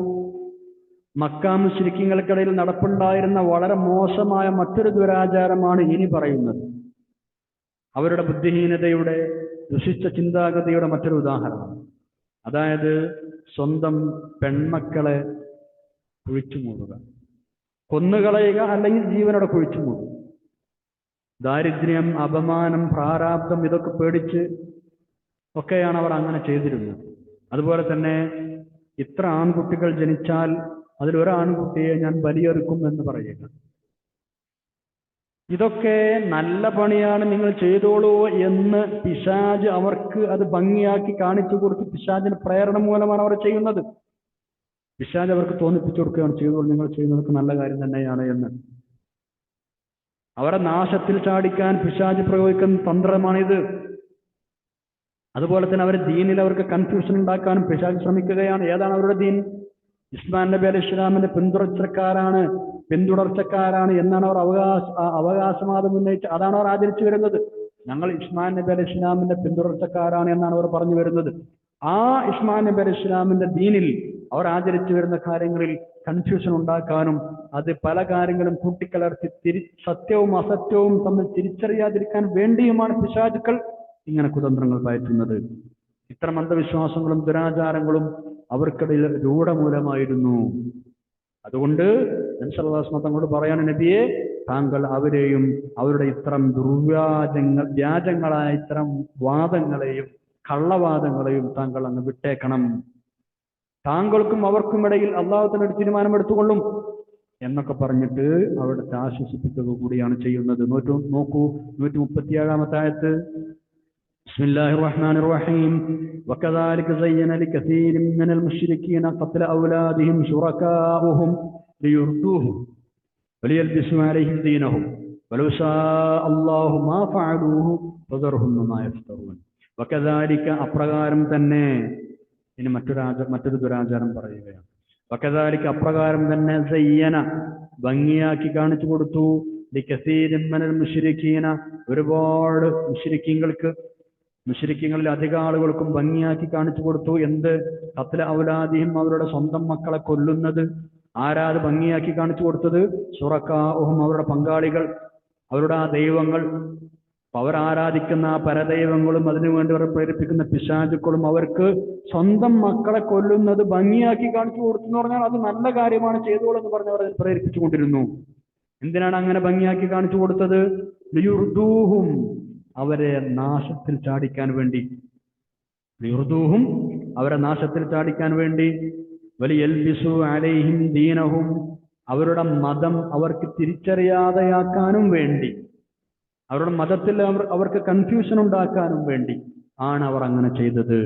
S1: മക്കാ മുശ്രിക്കീങ്ങൾക്കിടയിൽ നടപ്പുണ്ടായിരുന്ന വളരെ മോശമായ മറ്റൊരു ദുരാചാരമാണ് ഇനി പറയുന്നത്. അവരുടെ ബുദ്ധിഹീനതയുടെ, ദുഷിച്ച ചിന്താഗതിയുടെ മറ്റൊരു ഉദാഹരണം. അതായത്, സ്വന്തം പെൺമക്കളെ കുഴിച്ചു മൂടുക, കൊന്നുകളയുക, അല്ലെങ്കിൽ ജീവനോടെ കുഴിച്ചു മൂടുക. ദാരിദ്ര്യം, അപമാനം, പ്രാരാബ്ധം ഇതൊക്കെ പേടിച്ച് ഒക്കെയാണ് അവർ അങ്ങനെ ചെയ്തിരുന്നത്. അതുപോലെ തന്നെ ഇത്ര ആൺകുട്ടികൾ ജനിച്ചാൽ അതിലൊരാൺകുട്ടിയെ ഞാൻ ബലിയെറുക്കും എന്ന് പറയുക. ഇതൊക്കെ നല്ല പണിയാണ്, നിങ്ങൾ ചെയ്തോളൂ എന്ന് പിശാച് അവർക്ക് അത് ഭംഗിയാക്കി കാണിച്ചു കൊടുത്ത് പിശാചിന് പ്രേരണ മൂലമാണ് അവർ ചെയ്യുന്നത്. പിശാച് അവർക്ക് തോന്നിപ്പിച്ചു കൊടുക്കുകയാണ്, ചെയ്തോളൂ, നിങ്ങൾ ചെയ്യുന്നതൊക്കെ നല്ല കാര്യം തന്നെയാണ് എന്ന്. അവരെ നാശത്തിൽ ചാടിക്കാൻ പിശാച് പ്രയോഗിക്കുന്ന തന്ത്രമാണിത്. അതുപോലെ തന്നെ അവരുടെ ദീനിൽ അവർക്ക് കൺഫ്യൂഷൻ ഉണ്ടാക്കാനും പിശാച് ശ്രമിക്കുകയാണ്. ഏതാണ് അവരുടെ ദീൻ? ഇസ്മായിൽ നബി അലൈഹി ഇസ്ലാമിന്റെ പിന്തുടർച്ചക്കാരാണ് എന്നാണ് അവർ അവകാശവാദം ഉന്നയിച്ച് അതാണ് അവർ ആചരിച്ചു വരുന്നത്. ഞങ്ങൾ ഇസ്മായിൽ നബി അലൈഹി ഇസ്ലാമിന്റെ പിന്തുടർച്ചക്കാരാണ് എന്നാണ് അവർ പറഞ്ഞു വരുന്നത്. ആ ഇസ്മായിൽ നബി അലൈഹി ഇസ്ലാമിന്റെ ദീനിൽ അവർ ആചരിച്ചു വരുന്ന കാര്യങ്ങളിൽ കൺഫ്യൂഷൻ ഉണ്ടാക്കാനും അത് പല കാര്യങ്ങളും കൂട്ടിക്കലർത്തി സത്യവും അസത്യവും തമ്മിൽ തിരിച്ചറിയാതിരിക്കാൻ വേണ്ടിയുമാണ് പിശാചുക്കൾ ഇങ്ങനെ കുതന്ത്രങ്ങൾ പയറ്റുന്നത്. ഇത്തരം അന്ധവിശ്വാസങ്ങളും ദുരാചാരങ്ങളും അവർക്കിടയിൽ രൂഢമൂലമായിരുന്നു. അതുകൊണ്ട് നബി സല്ലല്ലാഹു അലൈഹി വസല്ലം തങ്ങളോട് പറയാണ്, നബിയെ താങ്കൾ അവരെയും അവരുടെ ഇത്തരം വ്യാജങ്ങളായ ഇത്തരം വാദങ്ങളെയും കള്ളവാദങ്ങളെയും താങ്കൾ അങ്ങ് വിട്ടേക്കണം. താങ്കൾക്കും അവർക്കും ഇടയിൽ അള്ളാഹു തന്നെ ഒരു തീരുമാനമെടുത്തുകൊള്ളും എന്നൊക്കെ പറഞ്ഞിട്ട് അവിടുത്തെ ആശ്വസിപ്പിക്കുക കൂടിയാണ് ചെയ്യുന്നത്. നോക്കൂ 137-ാമത്തെ ആയത്ത്. ബിസ്മില്ലാഹിർ റഹ്മാനിർ റഹീം. വകദാലിക സയ്യന ലികസീരിൻ മിനൽ മുശ്രികീന ഖത്ല ഔലാദിഹിം ശുറകാഉഹും ലിയുർദൂഹും വലിയൽബിസു അലൈഹിം ദീനഹും വലൗ ശാഅ അല്ലാഹു മാ ഫഅലൂഹു ഫദർഹും വമാ യഫ്തറൂൻ. വകദാലിക അപ്രകാരം തന്നെ. ഇനി മറ്റൊരു ദുരാചാരം പറയുകയാണ്. വകദാലിക അപ്രകാരം തന്നെ സയ്യന ഭംഗിയാക്കി കാണിച്ചു കൊടുത്തു ലികസീരിൻ മിനൽ മുശ്രികീന ഒരുപാട് മുശ്രിക്കീങ്ങളിൽ അധിക ആളുകൾക്കും ഭംഗിയാക്കി കാണിച്ചു കൊടുത്തു. എന്ത്? ഖത്ല ഔലാദിഹിം അവരുടെ സ്വന്തം മക്കളെ കൊല്ലുന്നത്. ആരാത് ഭംഗിയാക്കി കാണിച്ചു കൊടുത്തത്? ശുറകാഉഹും അവരുടെ പങ്കാളികൾ, അവരുടെ ആ ദൈവങ്ങൾ, അവരാരാധിക്കുന്ന ആ പരദൈവങ്ങളും അതിനുവേണ്ടി അവർ പ്രേരിപ്പിക്കുന്ന പിശാചുക്കളും അവർക്ക് സ്വന്തം മക്കളെ കൊല്ലുന്നത് ഭംഗിയാക്കി കാണിച്ചു കൊടുത്തു എന്ന് പറഞ്ഞാൽ അത് നല്ല കാര്യമാണ്, ചെയ്തോളൂ എന്ന് പറഞ്ഞവർ അതിൽ പ്രേരിപ്പിച്ചുകൊണ്ടിരുന്നു. എന്തിനാണ് അങ്ങനെ ഭംഗിയാക്കി കാണിച്ചു കൊടുത്തത്? ലിയുർദൂഹും അവരെ നാശത്തിൽ ചാടിക്കാൻ വേണ്ടി. ലിയുർദൂഹും അവരെ നാശത്തിൽ ചാടിക്കാൻ വേണ്ടി. വലിയൽബിസു അലൈഹിം ദീനഹും അവരുടെ മതം അവർക്ക് തിരിച്ചറിയാതെയാക്കാനും വേണ്ടി, അവരുടെ മതത്തിൽ അവർക്ക് കൺഫ്യൂഷൻ ഉണ്ടാക്കാനും വേണ്ടി ആണ് അവർ അങ്ങനെ ചെയ്തത്.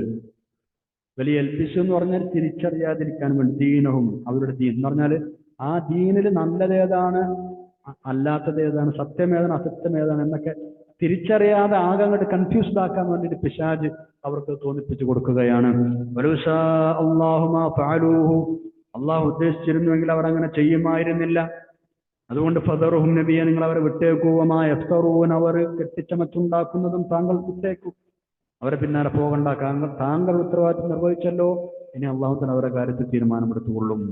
S1: വലിയ എൽബിസു എന്ന് പറഞ്ഞാൽ തിരിച്ചറിയാതിരിക്കാൻ വേണ്ടി. ദീനഹും അവരുടെ ദീൻ എന്ന് പറഞ്ഞാൽ ആ ദീനിൽ നല്ലതേതാണ് അല്ലാത്തതേതാണ്, സത്യമേതാണ് അസത്യമേതാണ് എന്നൊക്കെ തിരിച്ചറിയാതെ ആകെ അങ്ങോട്ട് കൺഫ്യൂസ്ഡ് ആക്കാൻ വേണ്ടിയിട്ട് പിശാച് അവർക്ക് തോന്നിപ്പിച്ചു കൊടുക്കുകയാണ്. വലൗ ശാഅ അല്ലാഹു മാ ഫഅലൂഹു അള്ളാഹു ഉദ്ദേശിച്ചിരുന്നുവെങ്കിൽ അവർ അങ്ങനെ ചെയ്യുമായിരുന്നില്ല. അതുകൊണ്ട് ഫദറുഹും നബിയെ നിങ്ങൾ അവരെ വിട്ടേക്കൂ. വമാ യഫ്തറൂൻ അവർ കെട്ടിച്ചമച്ചുണ്ടാക്കുന്നതും താങ്കൾ വിട്ടേക്കൂ. അവരെ പിന്നാലെ പോകണ്ട. താങ്കൾ ഉത്തരവാദിത്വം നിർവഹിച്ചല്ലോ, ഇനി അള്ളാഹു തന്നെ അവരുടെ കാര്യത്തിൽ തീരുമാനമെടുത്തുകൊള്ളും.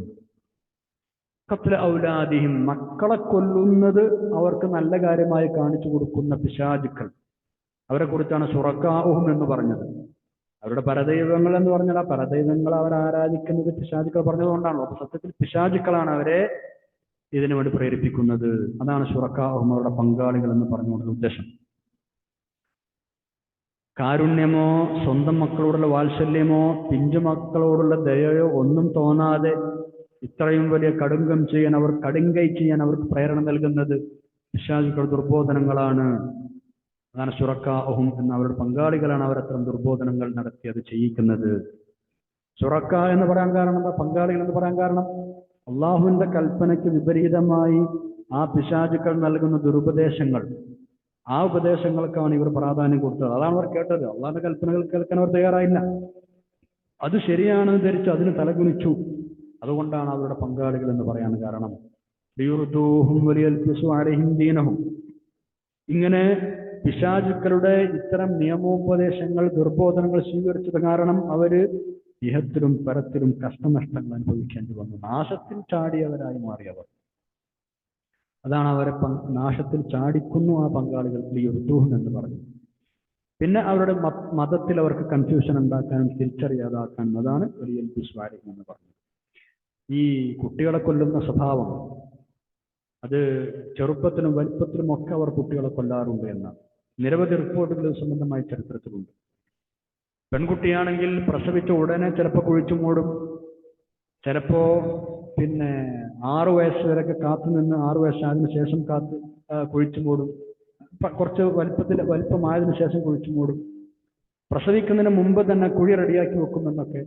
S1: ഖത്ല ഔലാദിഹിം മക്കളെ കൊല്ലുന്നത് അവർക്ക് നല്ല കാര്യമായി കാണിച്ചു കൊടുക്കുന്ന പിശാചുക്കൾ, അവരെ കുറിച്ചാണ് ശുറകാഉഹും എന്ന് പറഞ്ഞത്. അവരുടെ പരദൈവങ്ങൾ എന്ന് പറഞ്ഞാൽ ആ പരദൈവങ്ങൾ അവർ ആരാധിക്കുന്നത് പിശാചുക്കൾ പറഞ്ഞതുകൊണ്ടാണല്ലോ. അപ്പൊ സത്യത്തിൽ പിശാചുക്കളാണ് അവരെ ഇതിനു വേണ്ടി പ്രേരിപ്പിക്കുന്നത്. അതാണ് ശുറകാഉഹും അവരുടെ പങ്കാളികൾ എന്ന് പറഞ്ഞുകൊണ്ടുള്ള ഉദ്ദേശം. കാരുണ്യമോ സ്വന്തം മക്കളോടുള്ള വാത്സല്യമോ പിഞ്ചു മക്കളോടുള്ള ദയയോ ഒന്നും തോന്നാതെ ഇത്രയും വലിയ കടുങ്കൈ ചെയ്യാൻ അവർക്ക് പ്രേരണ നൽകുന്നത് പിശാചുക്കൾ ദുർബോധനങ്ങളാണ്. അതാണ് ശുറകാഉഹും എന്ന അവരുടെ പങ്കാളികളാണ് അവരത്തരം ദുർബോധനങ്ങൾ നടത്തി അത് ചെയ്യിക്കുന്നത്. ശുറക എന്ന് പറയാൻ കാരണം എന്താ? പങ്കാളികൾ എന്ന് പറയാൻ കാരണം അള്ളാഹുവിന്റെ കൽപ്പനയ്ക്ക് വിപരീതമായി ആ പിശാചുക്കൾ നൽകുന്ന ദുരുപദേശങ്ങൾ, ആ ഉപദേശങ്ങൾക്കാണ് ഇവർ പ്രാധാന്യം കൊടുത്തത്. അതാണ് അവർ കേട്ടത്. അള്ളാഹുവിന്റെ കൽപ്പനകൾ കേൾക്കാൻ അവർ തയ്യാറായില്ല. അത് ശരിയാണെന്ന് ധരിച്ച് അതിന് തലകുനിച്ചു. അതുകൊണ്ടാണ് അവരുടെ പങ്കാളികൾ എന്ന് പറയാൻ കാരണം. ഇങ്ങനെ പിശാചുക്കളുടെ ഇത്തരം നിയമോപദേശങ്ങൾ ദുർബോധനങ്ങൾ സ്വീകരിച്ചത് കാരണം അവര് ഇഹത്തിലും പരത്തിലും കഷ്ടനഷ്ടങ്ങൾ അനുഭവിക്കേണ്ടി വന്നു. നാശത്തിൽ ചാടിയവരായി മാറിയവർ. അതാണ് അവരെ നാശത്തിൽ ചാടിക്കുന്നു ആ പങ്കാളികൾ ലിയുർദൂഹും എന്ന് പറഞ്ഞു. പിന്നെ അവരുടെ മതത്തിൽ അവർക്ക് കൺഫ്യൂഷൻ ഉണ്ടാക്കാനും തിരിച്ചറിയാതാക്കാനും അതാണ് വലിയൽബിസു അലൈഹിം എന്ന് പറഞ്ഞത്. ഈ കുട്ടികളെ കൊല്ലുന്ന സ്വഭാവം അത് ചെറുപ്പത്തിലും വലിപ്പത്തിലും ഒക്കെ അവർ കുട്ടികളെ കൊല്ലാറുണ്ട് എന്ന നിരവധി റിപ്പോർട്ടുകൾ സംബന്ധമായ ചരിത്രത്തിലുണ്ട്. പെൺകുട്ടിയാണെങ്കിൽ പ്രസവിച്ച ഉടനെ ചിലപ്പോൾ കുഴിച്ചു മൂടും, ചിലപ്പോ 6 വയസ്സ് വരെയൊക്കെ കാത്തുനിന്ന് 6 വയസ്സായതിനു ശേഷം കുഴിച്ചു മൂടും. കുറച്ച് വലിപ്പമായതിനു ശേഷം കുഴിച്ചു മൂടും. പ്രസവിക്കുന്നതിന് മുമ്പ് തന്നെ കുഴി റെഡിയാക്കി വെക്കുമെന്നൊക്കെ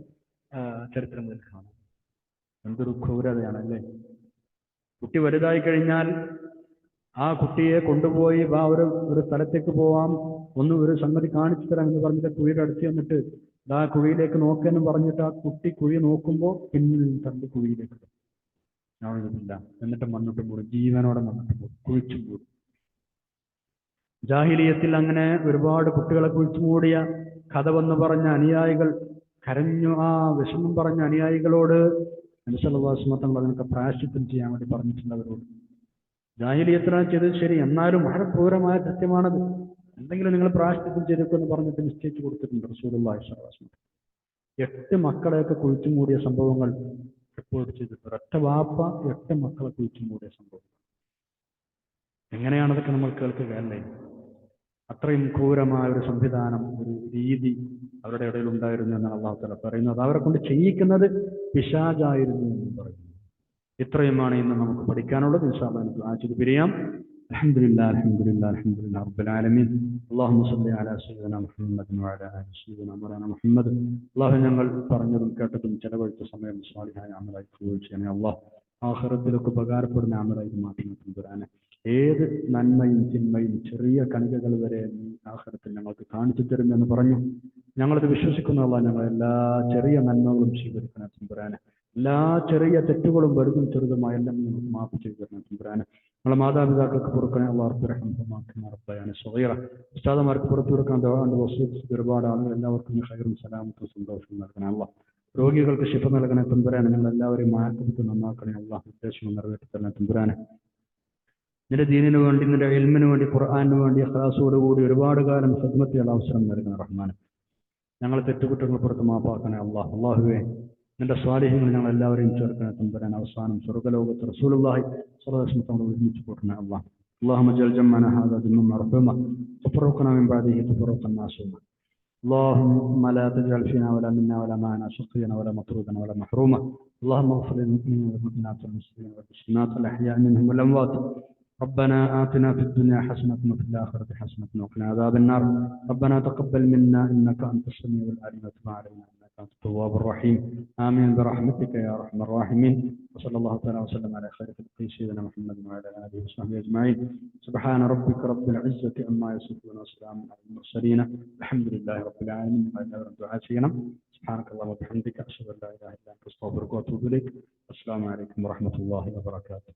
S1: ചരിത്രങ്ങളിൽ കാണാം. എന്തൊരു ക്രൂരതയാണ് അല്ലേ? കുട്ടി വലുതായി കഴിഞ്ഞാൽ ആ കുട്ടിയെ കൊണ്ടുപോയി ഒരു സ്ഥലത്തേക്ക് പോവാം, ഒരു സംഗതി കാണിച്ചു തരാം എന്ന് പറഞ്ഞിട്ട് കുഴിയുടെ അടുത്ത് ചെന്നിട്ട് ആ കുഴിയിലേക്ക് നോക്കാനും പറഞ്ഞിട്ട് ആ കുട്ടി കുഴി നോക്കുമ്പോൾ പിന്നിൽ തന്റെ കുഴിയിലേക്ക് ഇല്ല, എന്നിട്ട് മണ്ണിട്ട് മൂടും, ജീവനോടെ മണ്ണിട്ട് മൂടും, കുഴിച്ചു മൂടും. ജാഹിലിയത്തിൽ അങ്ങനെ ഒരുപാട് കുട്ടികളെ കുഴിച്ചു മൂടിയ കഥ വന്ന് പറഞ്ഞ അനുയായികൾ കരഞ്ഞു. ആ വിഷമം പറഞ്ഞ അനുയായികളോട് നബി സല്ലല്ലാഹു അലൈഹി വസല്ലം അതിനൊക്കെ പ്രായശ്ചിത്തം ചെയ്യാൻ വേണ്ടി പറഞ്ഞിട്ടുണ്ട് അവരോട്. ജാഹിലിയത്തിലാണ് ചെയ്തത് ശരി, എന്നാലും വളരെ ക്രൂരമായ സത്യമാണത്. എന്തെങ്കിലും നിങ്ങൾ പ്രായശ്ചിത്തം ചെയ്തേക്കെന്ന് പറഞ്ഞിട്ട് നിശ്ചയിച്ചു കൊടുത്തിട്ടുണ്ട് റസൂലുള്ളാഹി സ്വല്ലല്ലാഹു അലൈഹി വസല്ലം. 8 മക്കളെയൊക്കെ കുഴിച്ചു മൂടിയ സംഭവങ്ങൾ റിപ്പോർട്ട് ചെയ്തിട്ട് ഒരൊറ്റ വാപ്പ 8 മക്കളെ കുഴിച്ചും കൂടിയ സംഭവം. എങ്ങനെയാണതൊക്കെ നമ്മൾ കേൾക്കുക അല്ലേ? അത്രയും ക്രൂരമായ ഒരു സംവിധാനം, ഒരു രീതി അവരുടെ ഇടയിൽ ഉണ്ടായിരുന്നു എന്നാണ് അള്ളാഹു തആല പറയുന്നത്. അവരെ കൊണ്ട് ചെയ്യിക്കുന്നത് പിശാചായിരുന്നു എന്ന് പറയുന്നു. ഇത്രയുമാണ് ഇന്ന് നമുക്ക് പഠിക്കാനുള്ളത്. ഇൻഷാ അല്ലാഹ് നമുക്ക് ദുആ ചെയ്ത് പിരിയാം. അൽഹംദുലില്ലാഹി റബ്ബിൽ ആലമീൻ. അല്ലാഹുമ്മ സ്വല്ലി അലാ സയ്യിദിനാ മുഹമ്മദ് വഅലാ ആലി സയ്യിദിനാ മൗലാനാ മുഹമ്മദ്. അല്ലാഹു ഞങ്ങൾ പറഞ്ഞതും കേട്ടതും ചെലവഴിച്ച സമയം സ്വാലിഹായ അമലായി കബൂൽ ചെയ്യണേ അല്ലാഹ്. ആഖിറത്തിലൊക്കെ ഉപകാരപ്പെടുന്ന അമലായി മാറ്റണം തമ്പുരാനെ. ഏത് നന്മയും തിന്മയും ചെറിയ കണികകൾ വരെ നീ ആഖിറത്തിൽ ഞങ്ങൾക്ക് കാണിച്ചു തരുമെന്ന് പറഞ്ഞു. ഞങ്ങളത് വിശ്വസിക്കുന്ന അല്ലാഹ് ഞങ്ങൾ എല്ലാ ചെറിയ നന്മകളും സ്വീകരിക്കണം തമ്പുരാനെ. എല്ലാ ചെറിയ തെറ്റുകളും വലുതും ചെറുതുമായ എല്ലാം ഞങ്ങൾക്ക് മാപ്പ് ചെയ്തു തരണം തമ്പുരാനെ. നമ്മളെ മാതാപിതാക്കൾക്ക് പൊറുക്കണേ അല്ലാഹു റഹ്മത്തുള്ളാഹി സ്വഗീറ. ഉസ്താദുമാർക്ക് പുറത്തു കൊടുക്കാൻ ദുആണ്ട് വസീയത്ത് ഒരുപാട് ആളുകൾ, എല്ലാവർക്കും ഖൈറും സലാമത്തും സന്തോഷവും നൽകണേ അല്ലാഹ്. രോഗികൾക്ക് ശിഫ നൽകണേ തമ്പുരാനെ. ഞങ്ങൾ എല്ലാവരെയും ആഫിയത്ത് നന്നാക്കണേ അല്ലാഹ്. ഉദ്ദേശങ്ങൾ നിറവേറ്റി തരണേ തമ്പുരാനെ. നിന്റെ ദീനിനു വേണ്ടി, നിന്റെ ഇൽമിനു വേണ്ടി, ഖുർആനിനു വേണ്ടി ഇഖ്ലാസോടുകൂടി ഒരുപാട് കാലം ഖിദ്മത്ത് ചെയ്യാൻ അവസരം നൽകണേ റഹ്മാനെ. ഞങ്ങൾ തെറ്റുകുറ്റങ്ങൾ പുറത്ത് മാപ്പാക്കണേ അല്ലാഹ്. അല്ലാഹുവേ, നിന്റെ സ്വാലിഹ്യങ്ങൾ ഞങ്ങൾ എല്ലാവരെയും ചേർക്കണേ തമ്പുരാൻ. അവസാനം സ്വർഗ്ഗലോകത്ത് റസൂലുള്ളാഹി സ്വല്ലല്ലാഹു അലൈഹി വസല്ലം തങ്ങൾ ഒരുമിച്ച് കൂട്ടണേ അല്ലാഹ്. اللهم اجعل جمعنا هذا جمعا مرحوما وتفرقنا من بعده تفرقا معصوما. اللهم لا تجعل فينا ولا منا ولا معنا شقيا ولا مطرودا ولا محروما. اللهم اغفر للمؤمنين والمؤمنات والمسلمين والمسلمات الاحياء منهم والاموات. ربنا آتنا في الدنيا حسنة وفي الآخرة حسنة وقنا عذاب النار. ربنا تقبل منا إنك أنت السميع العليم وتب علينا إنك أنت التواب الرحيم. آمين برحمتك يا أرحم الراحمين. وصلى الله تعالى وسلم على خير خلقه سيدنا محمد وعلى آله وصحبه أجمعين. سبحان ربك رب العزة عما يصفون وسلام على المرسلين الحمد لله رب العالمين. دعاء سبحانك اللهم وبحمدك أشهد أن لا إله إلا أنت أستغفرك وأتوب إليك. السلام عليكم ورحمة الله وبركاته.